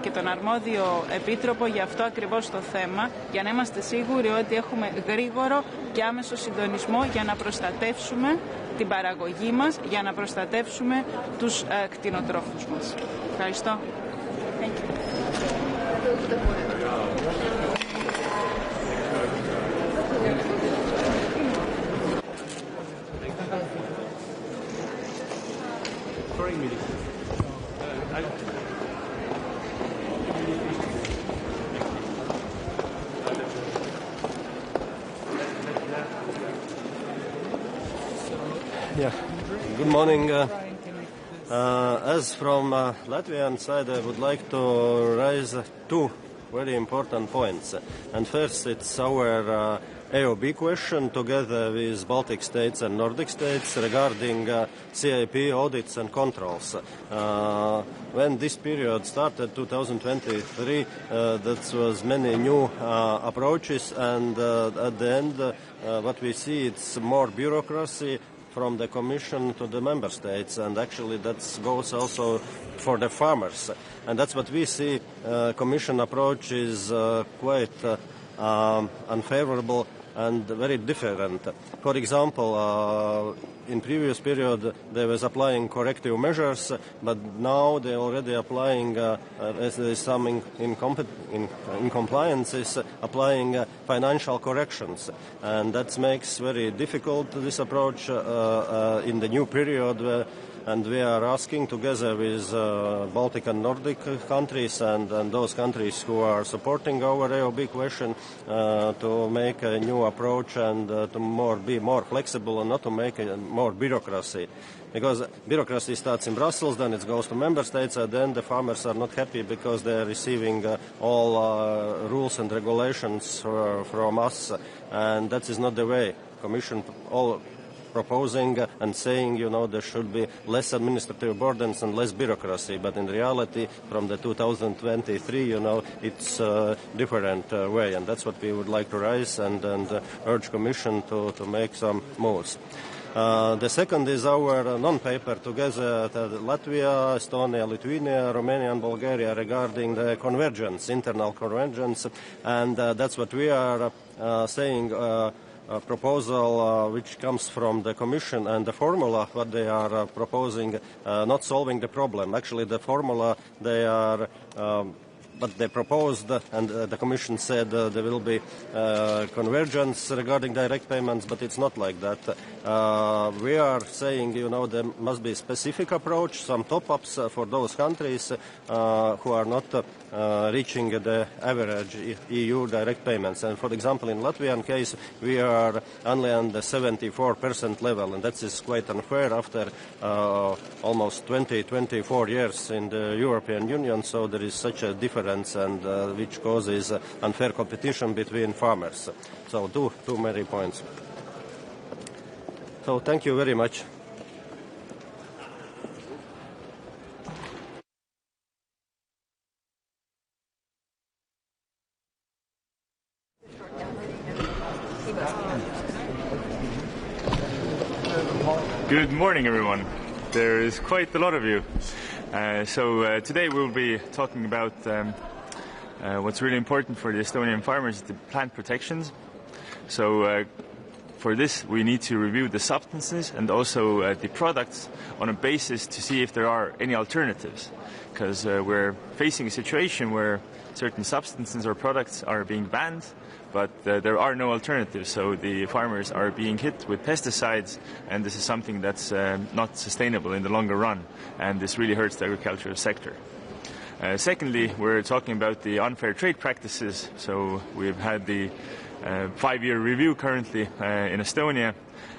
και τον αρμόδιο Επίτροπο για αυτό ακριβώς το θέμα, για να είμαστε σίγουροι ότι έχουμε γρήγορο και άμεσο συντονισμό για να προστατεύσουμε την παραγωγή μας, για να προστατεύσουμε τους κτηνοτρόφους μας. Ευχαριστώ. Thank you. Yeah. Good morning. As from Latvian side, I would like to raise two very important points. And first, it's our AOB question together with Baltic states and Nordic states regarding CIP audits and controls. When this period started, 2023, that was many new approaches, and at the end, what we see, it's more bureaucracy from the Commission to the Member States, and actually that goes also for the farmers. And that's what we see. Commission approach is quite unfavorable and very different. For example, in previous period they was applying corrective measures, but now they already applying, as there is some incompliances, applying financial corrections, and that makes very difficult this approach in the new period. And we are asking together with Baltic and Nordic countries and those countries who are supporting our AOB question to make a new approach and to be more flexible and not to make more bureaucracy. Because bureaucracy starts in Brussels, then it goes to member states, and then the farmers are not happy because they are receiving all rules and regulations from us, and that is not the way. Commission proposing and saying, there should be less administrative burdens and less bureaucracy. But in reality, from the 2023, it's a different way. And that's what we would like to raise and urge Commission to make some moves. The second is our non-paper together, Latvia, Estonia, Lithuania, Romania and Bulgaria regarding the convergence, internal convergence. And that's what we are saying. Proposal which comes from the Commission and the formula what they are proposing not solving the problem. Actually, the formula they are but they proposed, and the Commission said there will be convergence regarding direct payments, but it's not like that. We are saying, there must be a specific approach, some top-ups for those countries who are not reaching the average EU direct payments. And for example, in Latvian case, we are only on the 74% level, and that is quite unfair after almost 24 years in the European Union. So there is such a difference, and which causes unfair competition between farmers. So two many points. So thank you very much. Good morning, everyone. There is quite a lot of you. So today we'll be talking about what's really important for the Estonian farmers, the plant protections. So for this, we need to review the substances and also the products on a basis to see if there are any alternatives. Because we're facing a situation where certain substances or products are being banned, but there are no alternatives. So the farmers are being hit with pesticides, and this is something that's not sustainable in the longer run, and this really hurts the agricultural sector. Secondly, we're talking about the unfair trade practices. So we've had the 5-year review currently in Estonia.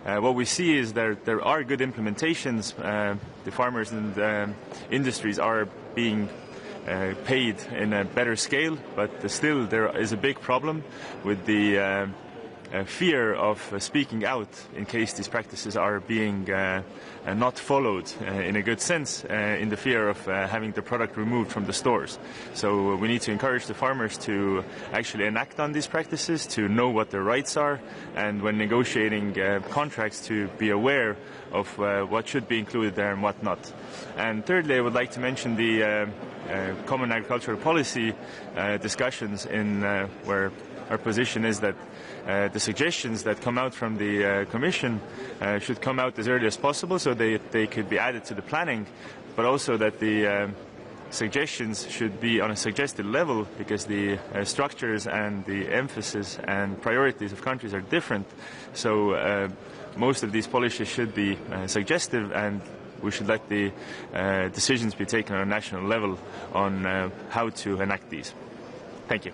What we see is that there are good implementations. The farmers and industries are being paid in a better scale, but still there is a big problem with the fear of speaking out in case these practices are being not followed in a good sense, in the fear of having the product removed from the stores. So we need to encourage the farmers to actually enact on these practices, to know what their rights are, and when negotiating contracts to be aware of what should be included there and what not. And thirdly, I would like to mention the common agricultural policy discussions in where our position is that the suggestions that come out from the Commission should come out as early as possible so they could be added to the planning, but also that the suggestions should be on a suggested level because the structures and the emphasis and priorities of countries are different. So most of these policies should be suggestive, and we should let the decisions be taken on a national level on how to enact these. Thank you.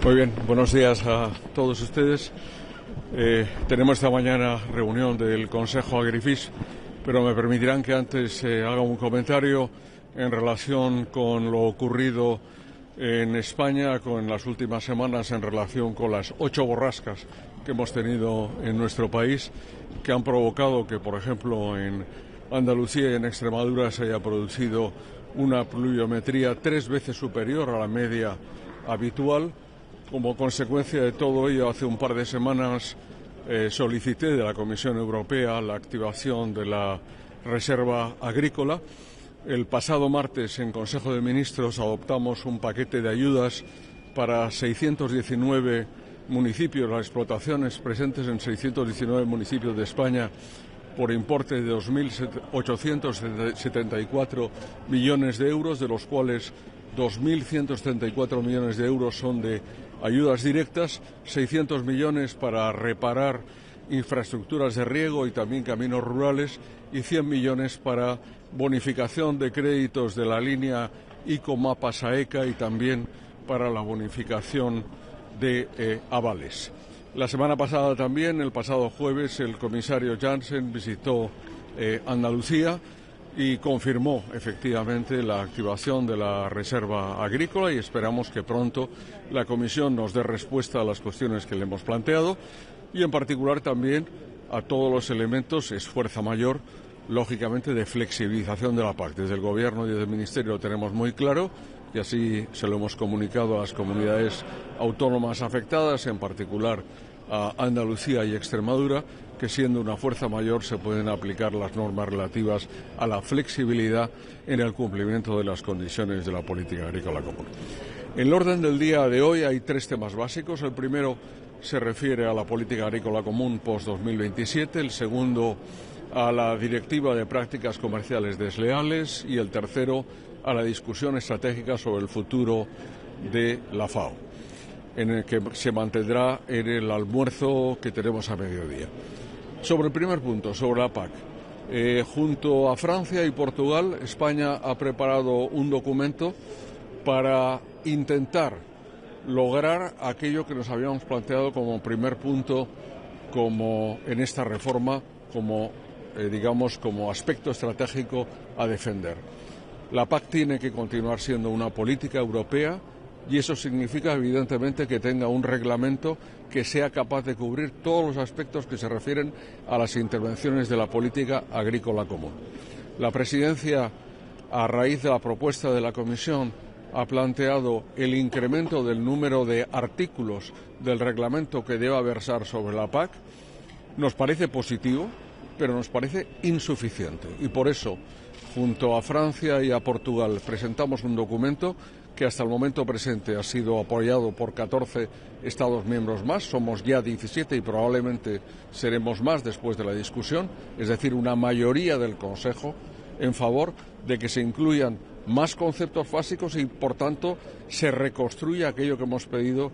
Muy bien, buenos días a todos ustedes. Tenemos esta mañana reunión del Consejo Agrifish, pero me permitirán que antes haga un comentario en relación con lo ocurrido en España en las últimas semanas en relación con las 8 borrascas que hemos tenido en nuestro país, que han provocado que, por ejemplo, en Andalucía y en Extremadura se haya producido una pluviometría 3 veces superior a la media habitual. Como consecuencia de todo ello, hace un par de semanas solicité de la Comisión Europea la activación de la reserva agrícola. El pasado martes, en Consejo de Ministros, adoptamos un paquete de ayudas para 619 municipios, las explotaciones presentes en 619 municipios de España, por importe de 2.874 millones de euros, de los cuales 2.174 millones de euros son de ayudas directas, 600 millones para reparar infraestructuras de riego y también caminos rurales y 100 millones para bonificación de créditos de la línea ICO-MAPA-SAECA y también para la bonificación de avales. La semana pasada también, el pasado jueves, el comisario Jansen visitó Andalucía y confirmó efectivamente la activación de la reserva agrícola y esperamos que pronto la Comisión nos dé respuesta a las cuestiones que le hemos planteado y en particular también a todos los elementos, es fuerza mayor, lógicamente, de flexibilización de la PAC. Desde el Gobierno y desde el Ministerio lo tenemos muy claro y así se lo hemos comunicado a las comunidades autónomas afectadas, en particular a Andalucía y Extremadura, que siendo una fuerza mayor se pueden aplicar las normas relativas a la flexibilidad en el cumplimiento de las condiciones de la política agrícola común. En el orden del día de hoy hay 3 temas básicos. El primero se refiere a la política agrícola común post-2027, el segundo a la Directiva de Prácticas Comerciales Desleales y el tercero a la discusión estratégica sobre el futuro de la FAO, en el que se mantendrá en el almuerzo que tenemos a mediodía. Sobre el primer punto, sobre la PAC, junto a Francia y Portugal, España ha preparado un documento para intentar lograr aquello que nos habíamos planteado como primer punto, como en esta reforma, como como aspecto estratégico a defender. La PAC tiene que continuar siendo una política europea y eso significa evidentemente que tenga un reglamento que sea capaz de cubrir todos los aspectos que se refieren a las intervenciones de la política agrícola común. La Presidencia, a raíz de la propuesta de la Comisión, ha planteado el incremento del número de artículos del reglamento que deba versar sobre la PAC. Nos parece positivo, pero nos parece insuficiente y por eso, junto a Francia y a Portugal, presentamos un documento que hasta el momento presente ha sido apoyado por 14 Estados miembros más. Somos ya 17 y probablemente seremos más después de la discusión, es decir, una mayoría del Consejo en favor de que se incluyan más conceptos básicos y, por tanto, se reconstruya aquello que hemos pedido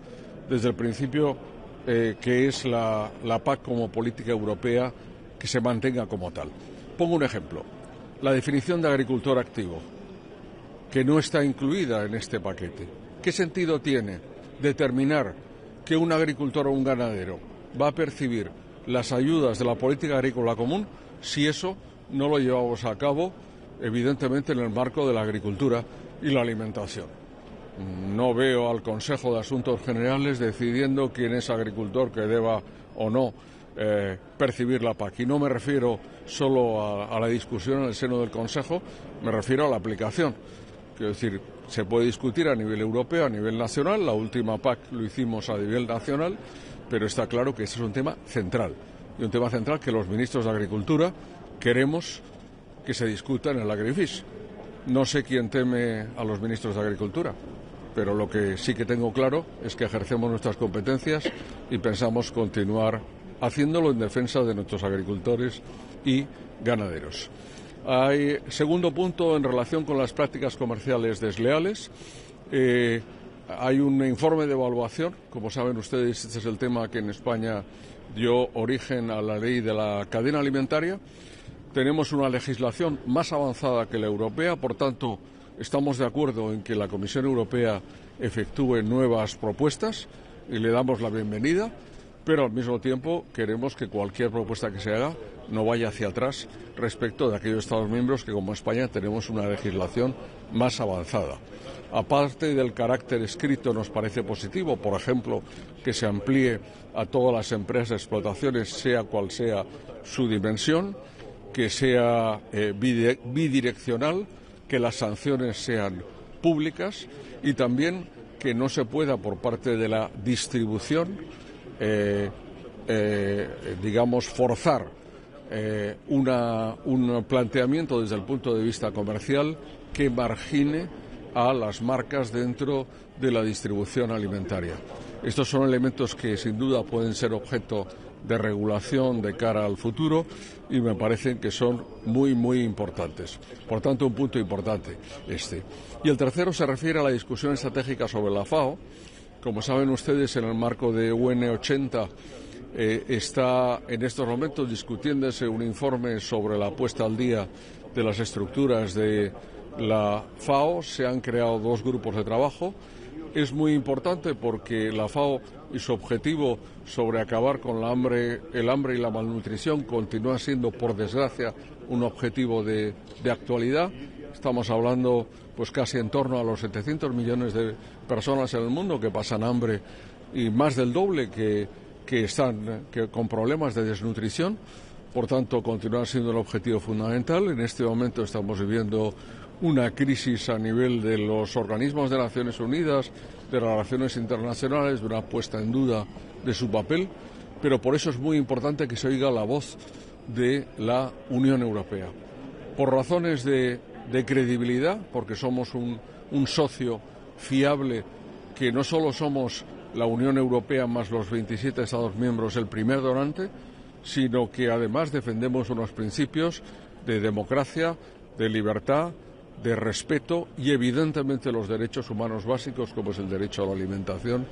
desde el principio, que es la PAC como política europea que se mantenga como tal. Pongo un ejemplo. La definición de agricultor activo, que no está incluida en este paquete. ¿Qué sentido tiene determinar que un agricultor o un ganadero va a percibir las ayudas de la política agrícola común si eso no lo llevamos a cabo, evidentemente, en el marco de la agricultura y la alimentación? No veo al Consejo de Asuntos Generales decidiendo quién es agricultor que deba o no percibir la PAC. Y no me refiero solo a la discusión en el seno del Consejo, me refiero a la aplicación. Quiero decir, se puede discutir a nivel europeo, a nivel nacional. La última PAC lo hicimos a nivel nacional, pero está claro que ese es un tema central y un tema central que los ministros de Agricultura queremos que se discuta en el Agrifish. No sé quién teme a los ministros de Agricultura, pero lo que sí que tengo claro es que ejercemos nuestras competencias y pensamos continuar haciéndolo en defensa de nuestros agricultores y ganaderos. Segundo punto, en relación con las prácticas comerciales desleales. Hay un informe de evaluación. Como saben ustedes, este es el tema que en España dio origen a la ley de la cadena alimentaria. Tenemos una legislación más avanzada que la europea, por tanto, estamos de acuerdo en que la Comisión Europea efectúe nuevas propuestas y le damos la bienvenida, pero al mismo tiempo queremos que cualquier propuesta que se haga no vaya hacia atrás respecto de aquellos Estados miembros que, como España, tenemos una legislación más avanzada. Aparte del carácter escrito, nos parece positivo, por ejemplo, que se amplíe a todas las empresas de explotaciones, sea cual sea su dimensión, que sea bidireccional, que las sanciones sean públicas y también que no se pueda, por parte de la distribución, forzar un planteamiento desde el punto de vista comercial que margine a las marcas dentro de la distribución alimentaria. Estos son elementos que sin duda pueden ser objeto de regulación de cara al futuro y me parecen que son muy, muy importantes. Por tanto, un punto importante este. Y el tercero se refiere a la discusión estratégica sobre la FAO. Como saben ustedes, en el marco de UN80 está en estos momentos discutiéndose un informe sobre la puesta al día de las estructuras de la FAO. Se han creado 2 grupos de trabajo. Es muy importante porque la FAO y su objetivo sobre acabar con el hambre y la malnutrición continúa siendo, por desgracia, un objetivo de actualidad. Estamos hablando pues casi en torno a los 700 millones de personas en el mundo que pasan hambre y más del doble que están con problemas de desnutrición. Por tanto, continúa siendo un objetivo fundamental. En este momento estamos viviendo una crisis a nivel de los organismos de Naciones Unidas, de las relaciones internacionales, de una puesta en duda de su papel, pero por eso es muy importante que se oiga la voz de la Unión Europea. Por razones de credibilidad, porque somos un socio fiable, que no solo somos la Unión Europea más los 27 Estados miembros el primer donante, sino que además defendemos unos principios de democracia, de libertad, de respeto y evidentemente los derechos humanos básicos, como es el derecho a la alimentación,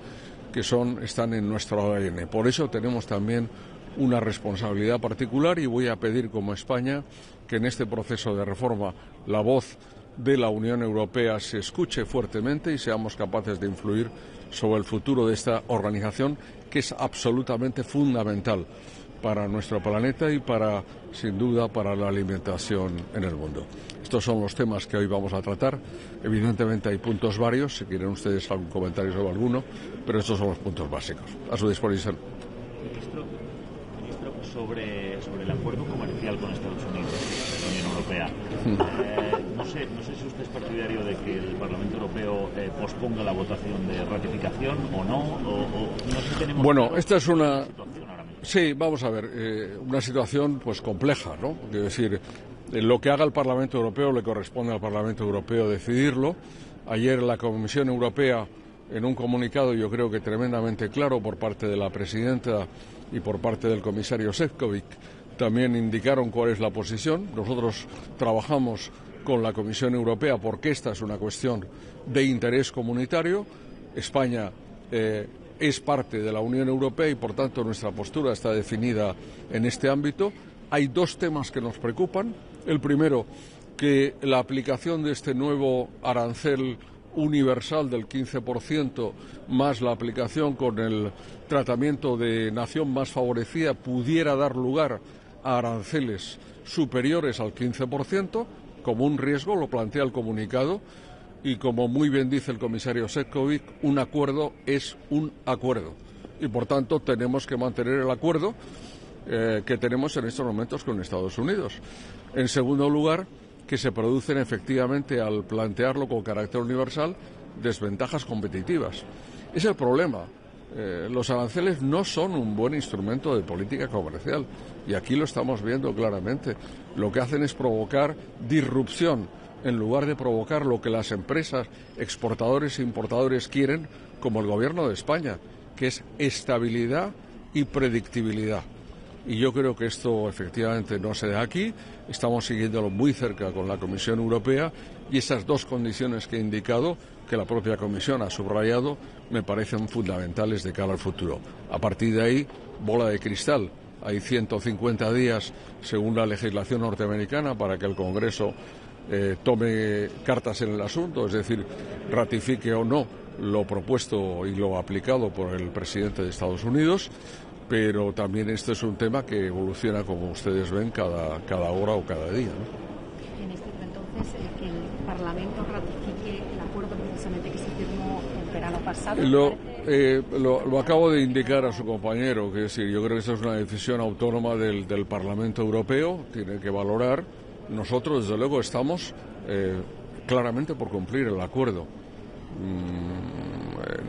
que están en nuestro ADN. Por eso tenemos también una responsabilidad particular y voy a pedir, como España, que en este proceso de reforma la voz de la Unión Europea se escuche fuertemente y seamos capaces de influir sobre el futuro de esta organización, que es absolutamente fundamental para nuestro planeta y sin duda, para la alimentación en el mundo. Estos son los temas que hoy vamos a tratar. Evidentemente hay puntos varios, si quieren ustedes algún comentario sobre alguno, pero estos son los puntos básicos. A su disposición. Ministro, sobre el acuerdo comercial con Estados Unidos, la Unión Europea. No sé si usted es partidario de que el Parlamento Europeo posponga la votación de ratificación o no, o no sé si tenemos... Bueno, esta es una... Sí, vamos a ver, una situación pues compleja, ¿no? Quiero decir, lo que haga el Parlamento Europeo le corresponde al Parlamento Europeo decidirlo. Ayer la Comisión Europea, en un comunicado yo creo que tremendamente claro por parte de la presidenta y por parte del comisario Šefčovič, también indicaron cuál es la posición. Nosotros trabajamos con la Comisión Europea porque esta es una cuestión de interés comunitario. España es parte de la Unión Europea y, por tanto, nuestra postura está definida en este ámbito. Hay 2 temas que nos preocupan. El primero, que la aplicación de este nuevo arancel universal del 15% más la aplicación con el tratamiento de nación más favorecida pudiera dar lugar a aranceles superiores al 15%, como un riesgo, lo plantea el comunicado. Y como muy bien dice el comisario Šefčovič, un acuerdo es un acuerdo. Y por tanto tenemos que mantener el acuerdo que tenemos en estos momentos con Estados Unidos. En segundo lugar, que se producen efectivamente, al plantearlo con carácter universal, desventajas competitivas. Es el problema Los aranceles no son un buen instrumento de política comercial y aquí lo estamos viendo claramente. Lo que hacen es provocar disrupción en lugar de provocar lo que las empresas exportadores e importadores quieren, como el gobierno de España, que es estabilidad y predictibilidad. Y yo creo que esto efectivamente no se da aquí. Estamos siguiéndolo muy cerca con la Comisión Europea y esas dos condiciones que he indicado, que la propia Comisión ha subrayado, me parecen fundamentales de cara al futuro. A partir de ahí, bola de cristal. Hay 150 días, según la legislación norteamericana, para que el Congreso tome cartas en el asunto, es decir, ratifique o no lo propuesto y lo aplicado por el presidente de Estados Unidos, pero también este es un tema que evoluciona, como ustedes ven, cada hora o cada día, ¿no? En este entonces, que el Parlamento ratifique el acuerdo precisamente que se firmó el verano pasado. Lo acabo de indicar a su compañero, que es decir, yo creo que esa es una decisión autónoma del Parlamento Europeo, tiene que valorar. Nosotros, desde luego, estamos claramente por cumplir el acuerdo.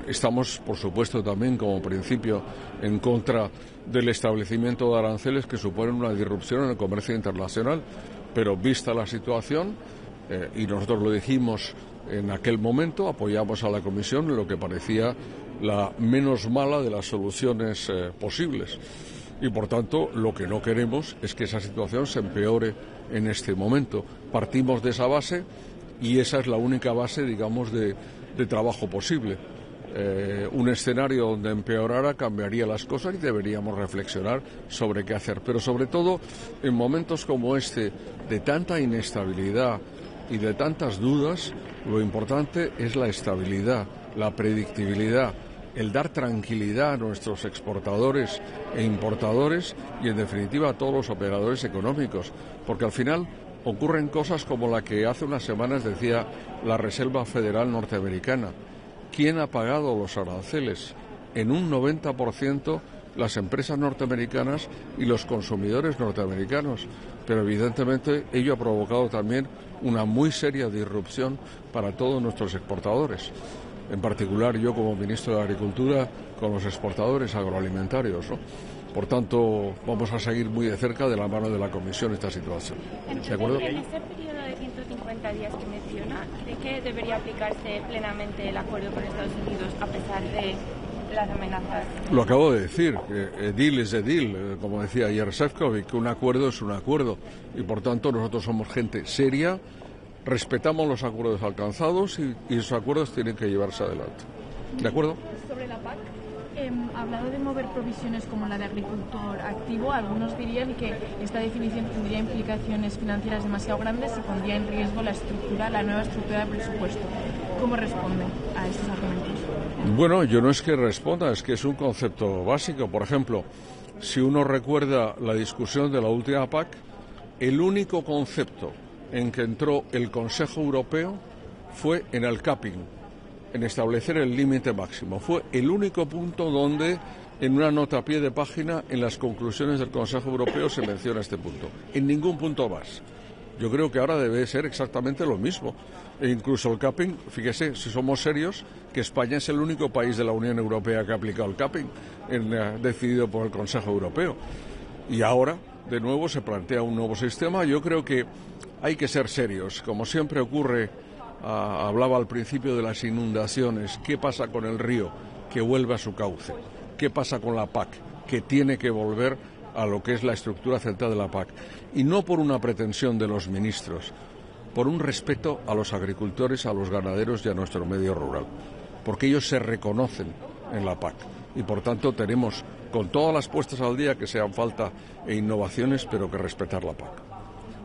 Estamos, por supuesto, también como principio en contra del establecimiento de aranceles que suponen una disrupción en el comercio internacional, pero vista la situación, y nosotros lo dijimos en aquel momento, apoyamos a la Comisión en lo que parecía la menos mala de las soluciones posibles. Y, por tanto, lo que no queremos es que esa situación se empeore en este momento. Partimos de esa base y esa es la única base, digamos, de trabajo posible. Un escenario donde empeorara cambiaría las cosas y deberíamos reflexionar sobre qué hacer. Pero, sobre todo, en momentos como este, de tanta inestabilidad y de tantas dudas, lo importante es la estabilidad, la predictibilidad, el dar tranquilidad a nuestros exportadores e importadores y, en definitiva, a todos los operadores económicos, porque al final ocurren cosas como la que hace unas semanas decía la Reserva Federal norteamericana. ¿Quién ha pagado los aranceles? En un 90% las empresas norteamericanas y los consumidores norteamericanos, pero evidentemente ello ha provocado también una muy seria disrupción para todos nuestros exportadores. En particular yo como ministro de Agricultura con los exportadores agroalimentarios, ¿no? Por tanto, vamos a seguir muy de cerca de la mano de la Comisión esta situación. ¿De acuerdo? En ese periodo de 150 días que menciona, ¿cree que debería aplicarse plenamente el acuerdo con Estados Unidos a pesar de las amenazas? Lo acabo de decir, deal es de deal, como decía ayer Šefčovič, que un acuerdo es un acuerdo y por tanto nosotros somos gente seria, respetamos los acuerdos alcanzados y esos acuerdos tienen que llevarse adelante. ¿De acuerdo? Sobre la PAC, hablado de mover provisiones como la de agricultor activo, algunos dirían que esta definición tendría implicaciones financieras demasiado grandes y pondría en riesgo la nueva estructura de presupuesto. ¿Cómo responde a estos argumentos? Bueno, yo no es que responda, es que es un concepto básico. Por ejemplo, si uno recuerda la discusión de la última PAC, el único concepto en que entró el Consejo Europeo fue en el capping, en establecer el límite máximo. Fue el único punto donde, en una nota a pie de página, en las conclusiones del Consejo Europeo se menciona este punto. En ningún punto más. Yo creo que ahora debe ser exactamente lo mismo. E incluso el capping, fíjese, si somos serios, que España es el único país de la Unión Europea que ha aplicado el capping, decidido por el Consejo Europeo. Y ahora, de nuevo, se plantea un nuevo sistema. Yo creo que hay que ser serios. Como siempre ocurre, hablaba al principio de las inundaciones. ¿Qué pasa con el río? Que vuelve a su cauce. ¿Qué pasa con la PAC? Que tiene que volver a lo que es la estructura central de la PAC. Y no por una pretensión de los ministros, por un respeto a los agricultores, a los ganaderos y a nuestro medio rural. Porque ellos se reconocen en la PAC. Y por tanto tenemos, con todas las puestas al día que sean falta e innovaciones, pero que respetar la PAC.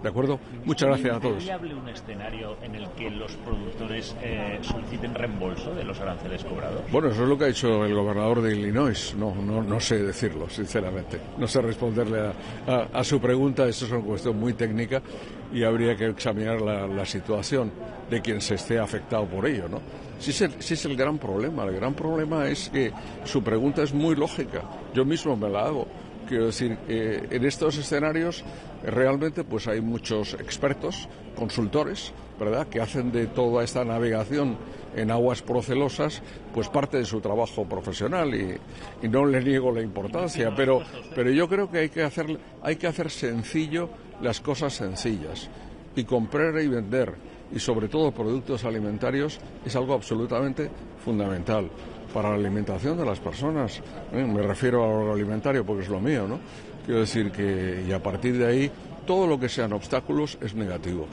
¿De acuerdo? Muchas gracias a todos. ¿Es viable un escenario en el que los productores soliciten reembolso de los aranceles cobrados? Bueno, eso es lo que ha hecho el gobernador de Illinois. No sé decirlo, sinceramente. No sé responderle a su pregunta. Eso es una cuestión muy técnica y habría que examinar la situación de quien se esté afectado por ello, ¿no? Sí es el gran problema. El gran problema es que su pregunta es muy lógica. Yo mismo me la hago. Quiero decir, en estos escenarios realmente pues hay muchos expertos, consultores, ¿verdad?, que hacen de toda esta navegación en aguas procelosas pues parte de su trabajo profesional y no le niego la importancia, pero yo creo que hay que hacer sencillo las cosas sencillas, y comprar y vender, y sobre todo productos alimentarios, es algo absolutamente fundamental para la alimentación de las personas. Me refiero a lo alimentario porque es lo mío, ¿no? Quiero decir que, y a partir de ahí, todo lo que sean obstáculos es negativo.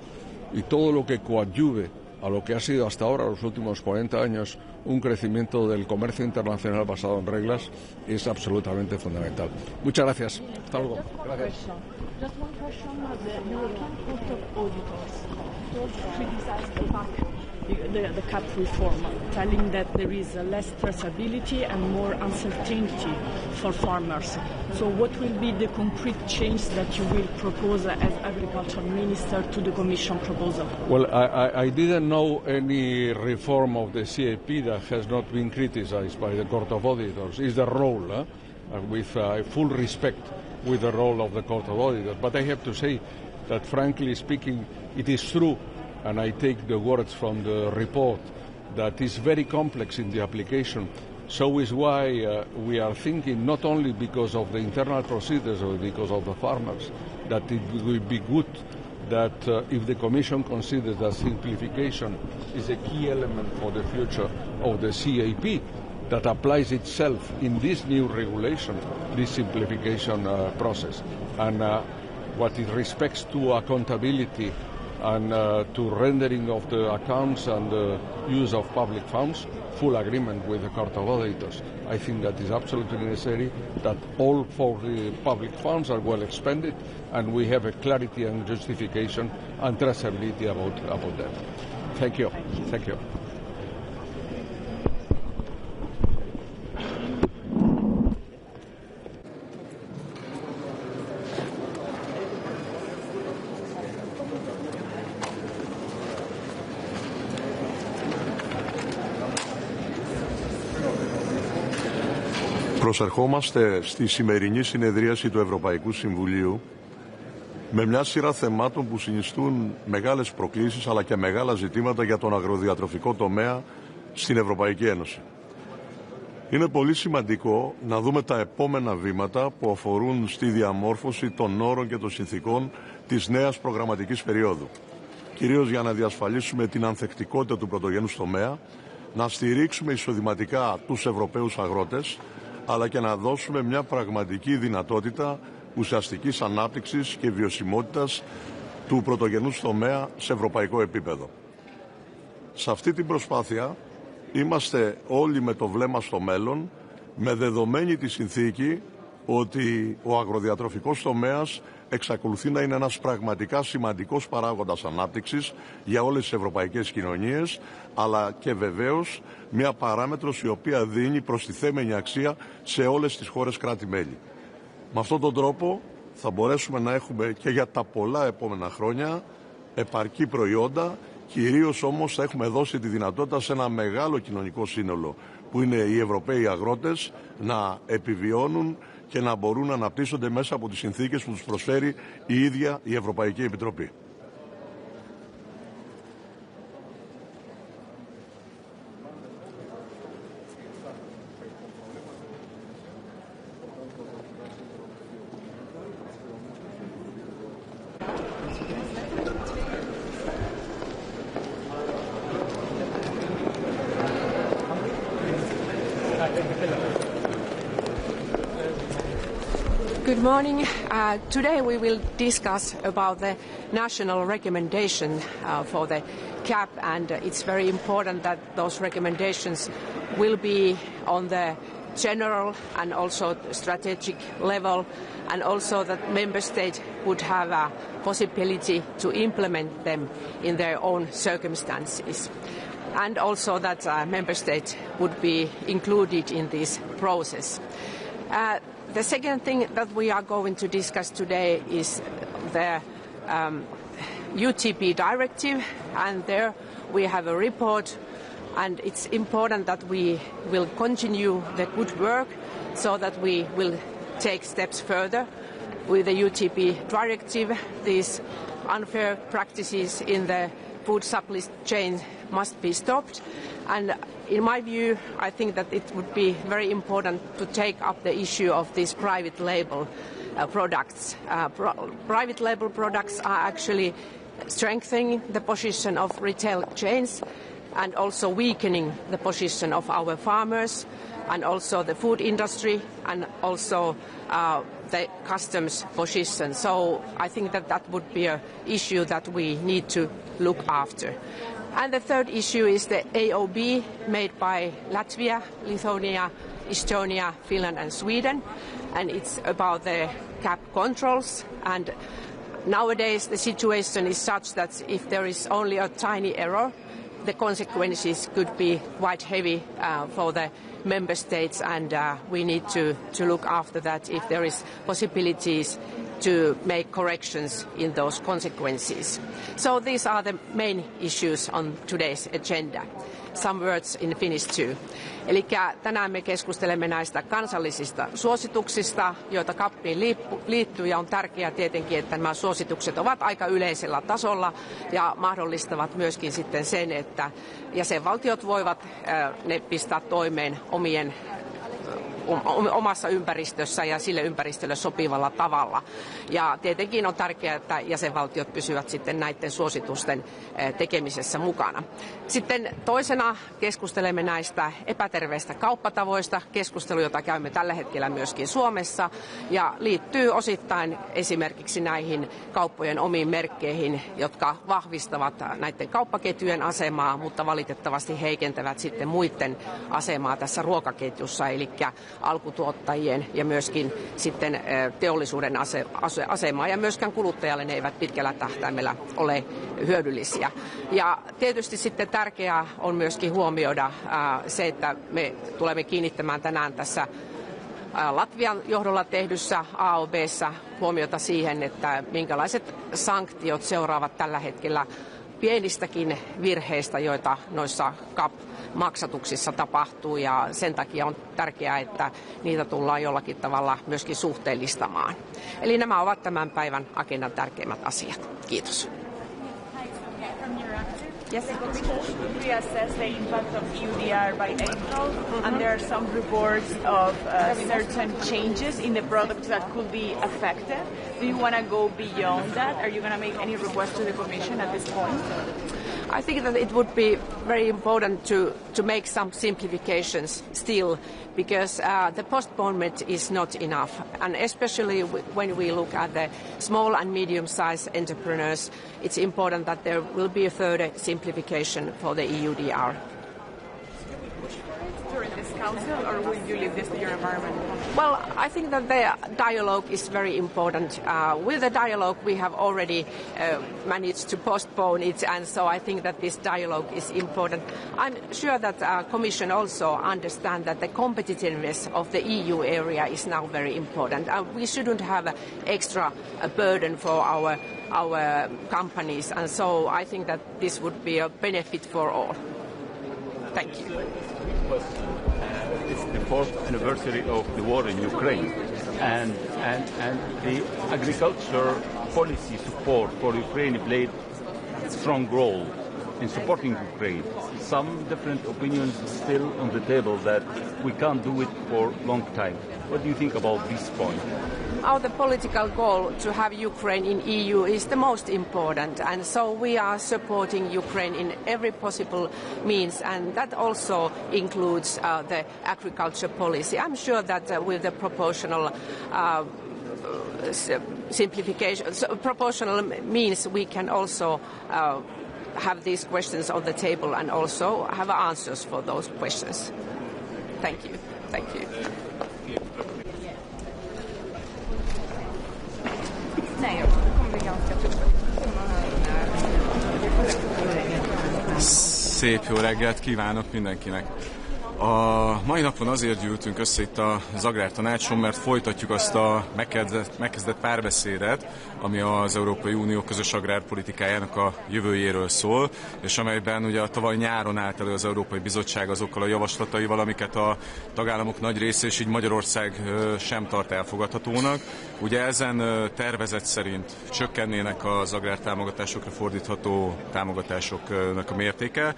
Y todo lo que coadyuve a lo que ha sido hasta ahora, los últimos 40 años, un crecimiento del comercio internacional basado en reglas, es absolutamente fundamental. Muchas gracias. Hasta luego. Gracias. Just one question. The European Court of Auditors criticized the CAP reform, telling that there is less traceability and more uncertainty for farmers. So what will be the concrete change that you will propose as Agriculture Minister to the Commission proposal? Well, I didn't know any reform of the CAP that has not been criticized by the Court of Auditors. It's the role, with full respect with the role of the Court of Auditors. But I have to say that, frankly speaking, it is true, and I take the words from the report, that is very complex in the application. So is why we are thinking, not only because of the internal procedures or because of the farmers, that it would be good that if the Commission considers that simplification is a key element for the future of the CAP, that applies itself in this new regulation, this simplification process. And what it respects to accountability and to rendering of the accounts and the use of public funds, full agreement with the Court of Auditors. I think that is absolutely necessary, that all for the public funds are well expended, and we have a clarity and justification and traceability about that. Thank you. Thank you. Προσερχόμαστε στη σημερινή συνεδρίαση του Ευρωπαϊκού Συμβουλίου με μια σειρά θεμάτων που συνιστούν μεγάλες προκλήσεις αλλά και μεγάλα ζητήματα για τον αγροδιατροφικό τομέα στην Ευρωπαϊκή Ένωση. Είναι πολύ σημαντικό να δούμε τα επόμενα βήματα που αφορούν στη διαμόρφωση των όρων και των συνθηκών της νέας προγραμματικής περίοδου. Κυρίως για να διασφαλίσουμε την ανθεκτικότητα του πρωτογενούς τομέα, να στηρίξουμε εισοδηματικά τους Ευρωπαίους αγρότες, αλλά και να δώσουμε μια πραγματική δυνατότητα ουσιαστικής ανάπτυξης και βιωσιμότητας του πρωτογενούς τομέα σε ευρωπαϊκό επίπεδο. Σε αυτή την προσπάθεια είμαστε όλοι με το βλέμμα στο μέλλον, με δεδομένη τη συνθήκη ότι ο αγροδιατροφικός τομέας εξακολουθεί να είναι ένας πραγματικά σημαντικός παράγοντας ανάπτυξης για όλες τις ευρωπαϊκές κοινωνίες, αλλά και βεβαίως μια παράμετρος η οποία δίνει προστιθέμενη αξία σε όλες τις χώρες κράτη-μέλη. Με αυτόν τον τρόπο θα μπορέσουμε να έχουμε και για τα πολλά επόμενα χρόνια επαρκή προϊόντα, κυρίως όμως θα έχουμε δώσει τη δυνατότητα σε ένα μεγάλο κοινωνικό σύνολο που είναι οι Ευρωπαίοι αγρότες να επιβιώνουν και να μπορούν να αναπτύσσονται μέσα από τις συνθήκες που τους προσφέρει η ίδια η Ευρωπαϊκή Επιτροπή. Good morning. Today we will discuss about the national recommendation for the CAP, and it's very important that those recommendations will be on the general and also strategic level, and also that member states would have a possibility to implement them in their own circumstances, and also that member states would be included in this process. The second thing that we are going to discuss today is the UTP directive, and there we have a report, and it's important that we will continue the good work so that we will take steps further with the UTP directive. These unfair practices in the food supply chain must be stopped. And in my view, I think that it would be very important to take up the issue of these private label products. Private label products are actually strengthening the position of retail chains and also weakening the position of our farmers and also the food industry and also the customs position. So I think that that would be an issue that we need to look after. And the third issue is the AOB made by Latvia, Lithuania, Estonia, Finland and Sweden. And it's about the cap controls. And nowadays the situation is such that if there is only a tiny error, the consequences could be quite heavy for the member states, and we need to look after that if there is possibilities to make corrections in those consequences. So these are the main issues on today's agenda. Some words in Finnish too. Eli tänään me keskustelemme näistä kansallisista suosituksista, joita CAPiin liittyy, ja on tärkeää tietenkin, että nämä suositukset ovat aika yleisellä tasolla ja mahdollistavat myöskin sitten sen, että jäsenvaltiot voivat ne pistää toimeen omassa ympäristössä ja sille ympäristölle sopivalla tavalla. Ja tietenkin on tärkeää, että jäsenvaltiot pysyvät sitten näiden suositusten tekemisessä mukana. Sitten toisena keskustelemme näistä epäterveistä kauppatavoista, keskustelu, jota käymme tällä hetkellä myöskin Suomessa, ja liittyy osittain esimerkiksi näihin kauppojen omiin merkkeihin, jotka vahvistavat näiden kauppaketjujen asemaa, mutta valitettavasti heikentävät sitten muiden asemaa tässä ruokaketjussa, eli alkutuottajien ja myöskin sitten teollisuuden asemaa, ja myöskään kuluttajalle ne eivät pitkällä tähtäimellä ole hyödyllisiä. Ja tietysti sitten tärkeää on myöskin huomioida se, että me tulemme kiinnittämään tänään tässä Latvian johdolla tehdyssä AOB:ssa huomiota siihen, että minkälaiset sanktiot seuraavat tällä hetkellä pienistäkin virheistä, joita noissa CAP-maksatuksissa tapahtuu, ja sen takia on tärkeää, että niitä tullaan jollakin tavalla myöskin suhteellistamaan. Eli nämä ovat tämän päivän agendan tärkeimmät asiat. Kiitos. Yes, we reassess the impact of EUDR by April, and there are some reports of certain changes in the products that could be affected. Do you want to go beyond that? Are you going to make any requests to the Commission at this point? I think that it would be very important to make some simplifications still, because the postponement is not enough, and especially when we look at the small and medium-sized entrepreneurs, it's important that there will be a further simplification for the EUDR. During this council, or will you leave this to your environment? Well, I think that the dialogue is very important. With the dialogue, we have already managed to postpone it, and so I think that this dialogue is important. I'm sure that the Commission also understands that the competitiveness of the EU area is now very important. We shouldn't have an extra burden for our companies, and so I think that this would be a benefit for all. Thank you. It's the 4th anniversary of the war in Ukraine, and the agriculture policy support for Ukraine played a strong role in supporting Ukraine. Some different opinions still on the table that we can't do it for a long time. What do you think about this point? The political goal to have Ukraine in EU is the most important, and so we are supporting Ukraine in every possible means, and that also includes the agriculture policy. I'm sure that with the proportional proportional means, we can also have these questions on the table and also have answers for those questions. Thank you. Thank you. Szép jó reggelt kívánok mindenkinek! A mai napon azért gyűltünk össze itt az Agrártanácson, mert folytatjuk azt a megkezdett párbeszédet, ami az Európai Unió közös agrárpolitikájának a jövőjéről szól, és amelyben ugye tavaly nyáron állt elő az Európai Bizottság azokkal a javaslataival, amiket a tagállamok nagy része, és így Magyarország sem tart elfogadhatónak. Ugye ezen tervezet szerint csökkennének az agrártámogatásokra fordítható támogatásoknak a mértéke,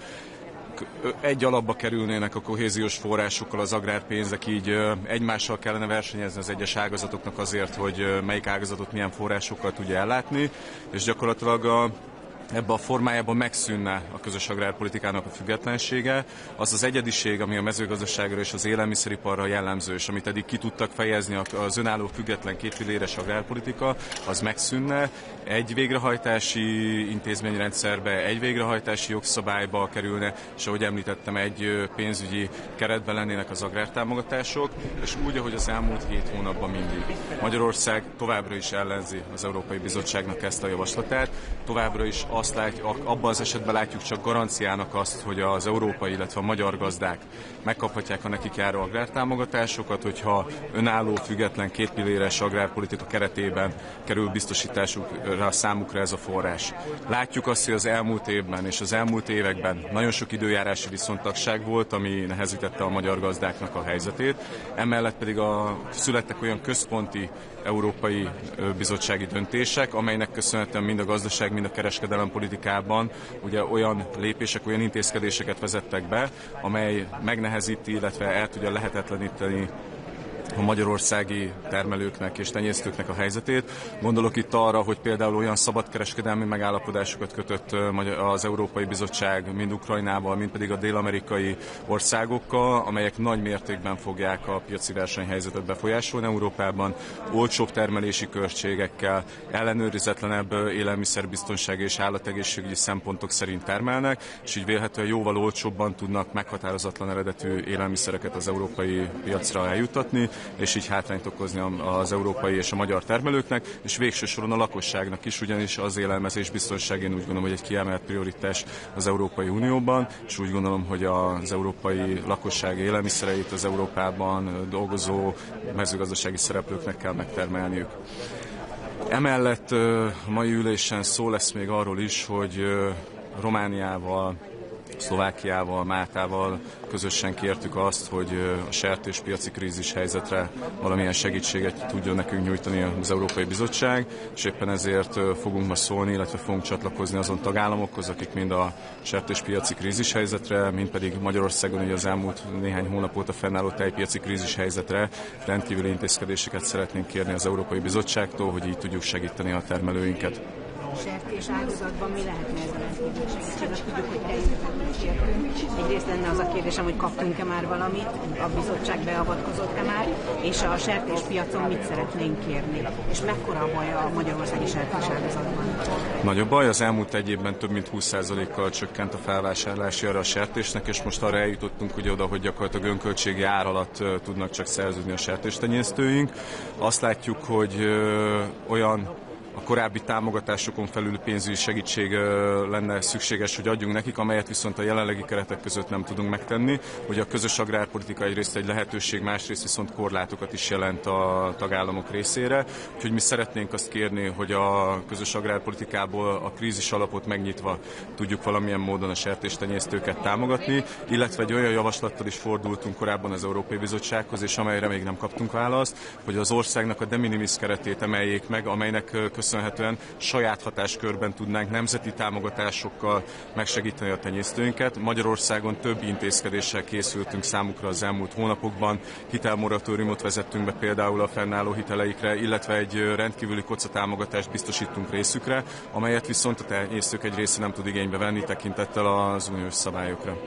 egy alapba kerülnének a kohéziós forrásokkal az agrárpénzek, így egymással kellene versenyezni az egyes ágazatoknak azért, hogy melyik ágazatot milyen forrásokkal tudja ellátni, és gyakorlatilag ebben a formájában megszűnne a közös agrárpolitikának a függetlensége. Az az egyediség, ami a mezőgazdaságra és az élelmiszeriparra jellemző, és amit eddig ki tudtak fejezni az önálló független kétpilléres agrárpolitika, az megszűnne. Egy végrehajtási intézményrendszerbe, egy végrehajtási jogszabályba kerülne, és ahogy említettem, egy pénzügyi keretben lennének az agrártámogatások, és úgy, ahogy az elmúlt 7 hónapban mindig. Magyarország továbbra is ellenzi az Európai Bizottságnak ezt a javaslatát, továbbra is azt látjuk, abban az esetben látjuk csak garanciának azt, hogy az európai, illetve a magyar gazdák megkaphatják a nekik járó agrártámogatásokat, hogyha önálló, független, kétpilléres agrárpolitika keretében kerül biztosításukra számukra ez a forrás. Látjuk azt, hogy az elmúlt évben és az elmúlt években nagyon sok időjárási viszontagság volt, ami nehezítette a magyar gazdáknak a helyzetét. Emellett pedig születtek olyan központi európai bizottsági döntések, amelynek köszönhetően mind a gazdaság, mind a kereskedelem politikában ugye olyan lépések, olyan intézkedéseket vezettek be, amely megnehezíti, illetve el tudja lehetetleníteni a magyarországi termelőknek és tenyésztőknek a helyzetét. Gondolok itt arra, hogy például olyan szabadkereskedelmi megállapodásokat kötött az Európai Bizottság mind Ukrajnával, mind pedig a dél-amerikai országokkal, amelyek nagy mértékben fogják a piaci versenyhelyzetet befolyásolni Európában, olcsóbb termelési költségekkel, ellenőrizetlenebb élelmiszerbiztonsági és állategészségügyi szempontok szerint termelnek, és így vélhetően jóval olcsóbban tudnak meghatározatlan eredetű élelmiszereket az európai piacra eljuttatni, és így hátrányt okozni az európai és a magyar termelőknek, és végső soron a lakosságnak is, ugyanis az élelmezés biztonság én úgy gondolom, hogy egy kiemelt prioritás az Európai Unióban, és úgy gondolom, hogy az európai lakosság élelmiszereit az Európában dolgozó mezőgazdasági szereplőknek kell megtermelniük. Emellett a mai ülésen szó lesz még arról is, hogy Romániával, Szlovákiával, Máltával közösen kértük azt, hogy a sertéspiaci krízis helyzetre valamilyen segítséget tudjon nekünk nyújtani az Európai Bizottság, és éppen ezért fogunk ma szólni, illetve fogunk csatlakozni azon tagállamokhoz, akik mind a sertéspiaci krízis helyzetre, mind pedig Magyarországon ugye az elmúlt néhány hónap óta fennálló tejpiaci krízis helyzetre rendkívüli intézkedéseket szeretnénk kérni az Európai Bizottságtól, hogy így tudjuk segíteni a termelőinket. Sertés ágazatban mi lehetne ez a rendkívül segítség? Tudjuk, hogy teljesen kértünk. Egyrészt lenne az a kérdésem, hogy kaptunk-e már valamit, a bizottság beavatkozott-e már, és a sertéspiacon mit szeretnénk kérni, és mekkora a baj a magyarországi sertés ágazatban? Nagyobb baj, az elmúlt egy évben több mint 20%-kal csökkent a felvásárlási ára a sertésnek, és most arra eljutottunk ugye oda, hogy gyakorlatilag önköltségi ár alatt tudnak csak szerződni a sertéstenyésztőink. Azt látjuk, hogy olyan a korábbi támogatásokon felül pénzügyi segítség lenne szükséges, hogy adjunk nekik, amelyet viszont a jelenlegi keretek között nem tudunk megtenni. Ugye a közös agrárpolitika egyrészt egy lehetőség, másrészt viszont korlátokat is jelent a tagállamok részére. Úgyhogy mi szeretnénk azt kérni, hogy a közös agrárpolitikából a krízis alapot megnyitva tudjuk valamilyen módon a sertéstenyésztőket támogatni, illetve egy olyan javaslattal is fordultunk korábban az Európai Bizottsághoz, és amelyre még nem kaptunk választ, hogy az országnak a de minimis keretét emeljék meg, amelynek köszönhetően saját hatáskörben tudnánk nemzeti támogatásokkal megsegíteni a tenyésztőinket. Magyarországon több intézkedéssel készültünk számukra az elmúlt hónapokban. Hitelmoratóriumot vezettünk be például a fennálló hiteleikre, illetve egy rendkívüli kocatámogatást biztosítunk részükre, amelyet viszont a tenyésztők egy része nem tud igénybe venni tekintettel az uniós szabályokra.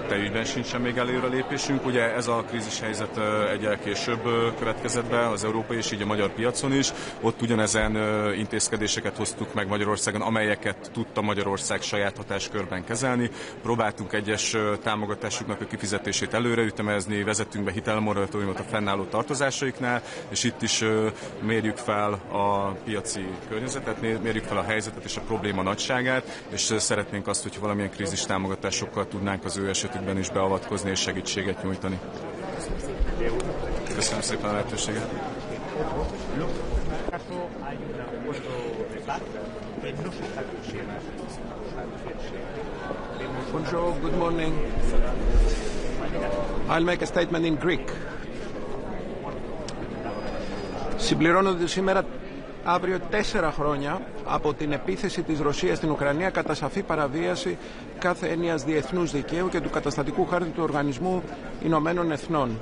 tejügyben sincsen még előrelépésünk. Ugye ez a krízishelyzet egyel később következett be az európai és így a magyar piacon is. Ott ugyanezen intézkedéseket hoztuk meg Magyarországon, amelyeket tudta Magyarország saját hatáskörben kezelni. Próbáltunk egyes támogatásuknak a kifizetését előreütemezni, vezettünk be hitelmoratóriumot a fennálló tartozásaiknál, és itt is mérjük fel a piaci környezetet, mérjük fel a helyzetet és a probléma nagyságát, és szeretnénk azt, hogy valamilyen krízis támogatásokkal tudnánk az ő esetükben is beavatkozni és segítséget nyújtani. Köszönöm szépen a lehetőséget. Bonjour, good morning. I'll make a statement in Greek. Συμπληρώνονται σήμερα αύριο 4 χρόνια από την επίθεση της Ρωσίας στην Ουκρανία κατά σαφή παραβίαση κάθε έννοιας διεθνούς δικαίου και του καταστατικού χάρτη του Οργανισμού Ηνωμένων Εθνών.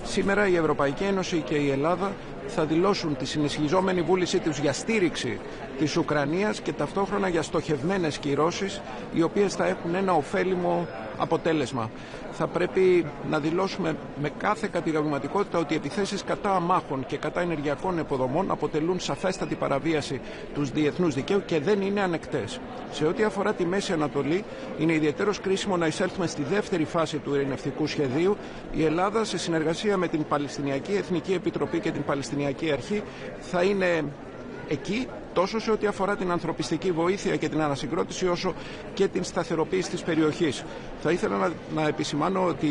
Σήμερα η Ευρωπαϊκή Ένωση και η Ελλάδα θα δηλώσουν τη συνισχυζόμενη βούλησή τους για στήριξη της Ουκρανίας και ταυτόχρονα για στοχευμένες κυρώσεις, οι οποίες θα έχουν ένα ωφέλιμο αποτέλεσμα. Θα πρέπει να δηλώσουμε με κάθε κατηγορηματικότητα ότι οι επιθέσεις κατά αμάχων και κατά ενεργειακών υποδομών αποτελούν σαφέστατη παραβίαση του διεθνούς δικαίου και δεν είναι ανεκτές. Σε ό,τι αφορά τη Μέση Ανατολή, είναι ιδιαίτερος κρίσιμο να εισέλθουμε στη δεύτερη φάση του ειρηνευτικού σχεδίου. Η Ελλάδα, σε συνεργασία με την Παλαιστινιακή Εθνική Επιτροπή και την Παλαιστινιακή Αρχή, θα είναι εκεί τόσο σε ό,τι αφορά την ανθρωπιστική βοήθεια και την ανασυγκρότηση, όσο και την σταθεροποίηση της περιοχής. Θα ήθελα να επισημάνω ότι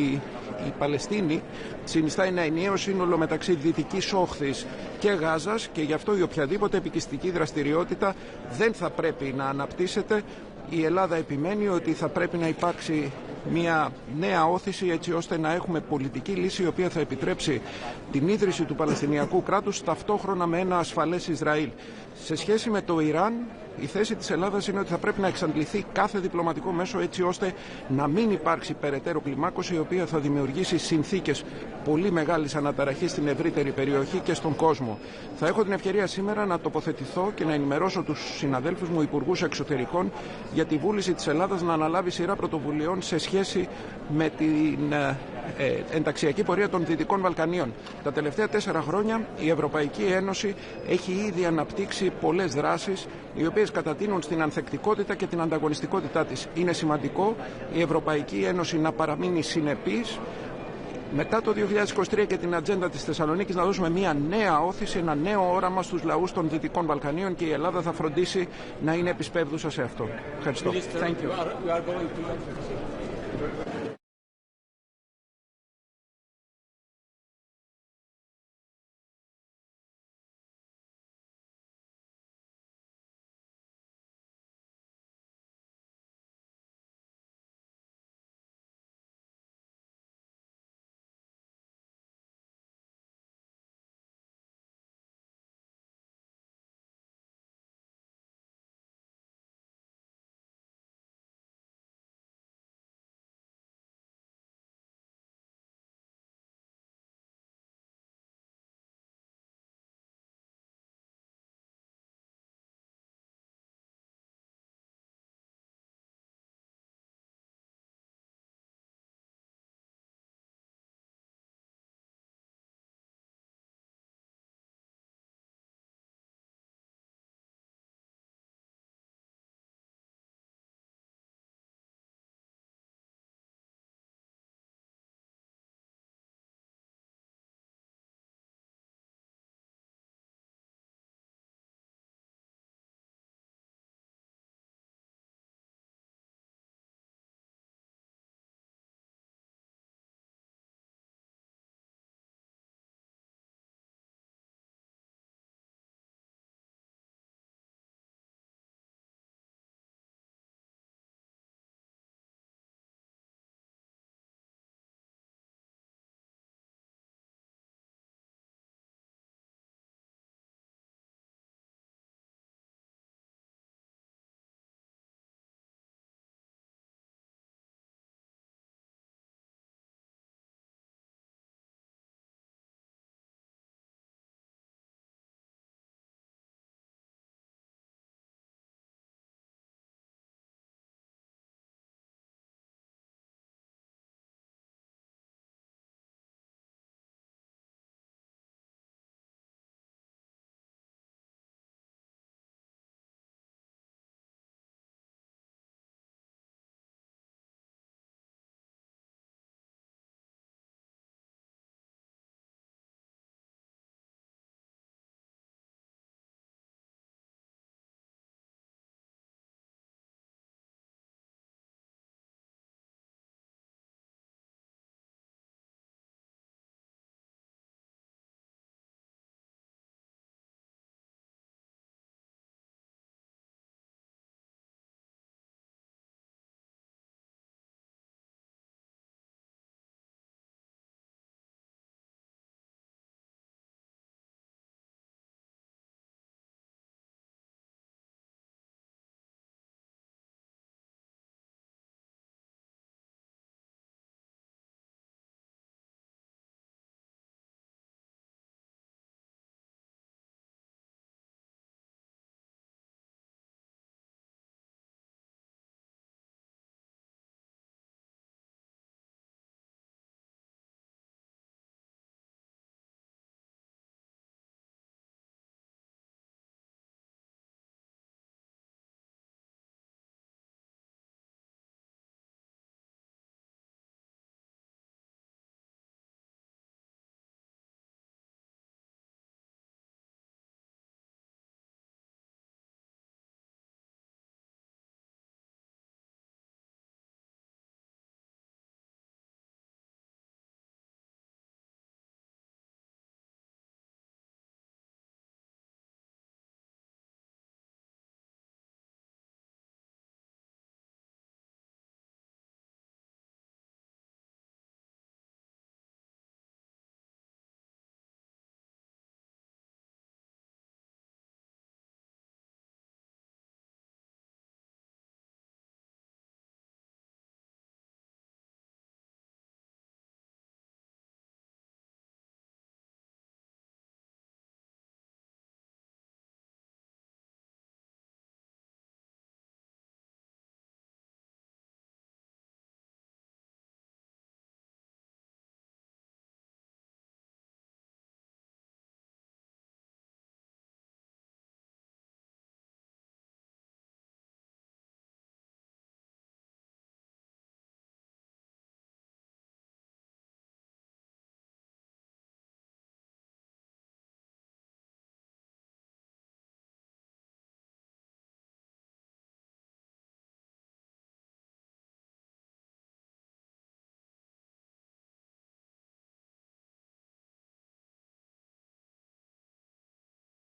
η Παλαιστίνη συνιστά ένα ενιαίο σύνολο μεταξύ Δυτικής Όχθης και Γάζας και γι' αυτό η οποιαδήποτε επικιστική δραστηριότητα δεν θα πρέπει να αναπτύσσεται. Η Ελλάδα επιμένει ότι θα πρέπει να υπάρξει μια νέα όθηση έτσι ώστε να έχουμε πολιτική λύση η οποία θα επιτρέψει την ίδρυση του Παλαιστινιακού κράτους ταυτόχρονα με ένα ασφαλές Ισραήλ. Σε σχέση με το Ιράν, η θέση της Ελλάδας είναι ότι θα πρέπει να εξαντληθεί κάθε διπλωματικό μέσο έτσι ώστε να μην υπάρξει περαιτέρω κλιμάκωση η οποία θα δημιουργήσει συνθήκες πολύ μεγάλης αναταραχής στην ευρύτερη περιοχή και στον κόσμο. Θα έχω την ευκαιρία σήμερα να τοποθετηθώ και να ενημερώσω τους συναδέλφους μου υπουργούς εξωτερικών για τη βούληση της Ελλάδας να αναλάβει σειρά πρωτοβουλειών σε σχέση με την ενταξιακή πορεία των Δυτικών Βαλκανίων. Τα τελευταία 4 χρόνια η Ευρωπαϊκή Ένωση έχει ήδη αναπτύξει πολλές δράσεις οι οποίες κατατείνουν στην ανθεκτικότητα και την ανταγωνιστικότητά της. Είναι σημαντικό η Ευρωπαϊκή Ένωση να παραμείνει συνεπής μετά το 2023 και την ατζέντα της Θεσσαλονίκης να δώσουμε μια νέα όθηση, ένα νέο όραμα στους λαούς των Δυτικών Βαλκανίων και η Ελλάδα θα φροντίσει να είναι επισπεύδουσα σε αυτό. Ευχαριστώ. Thank you.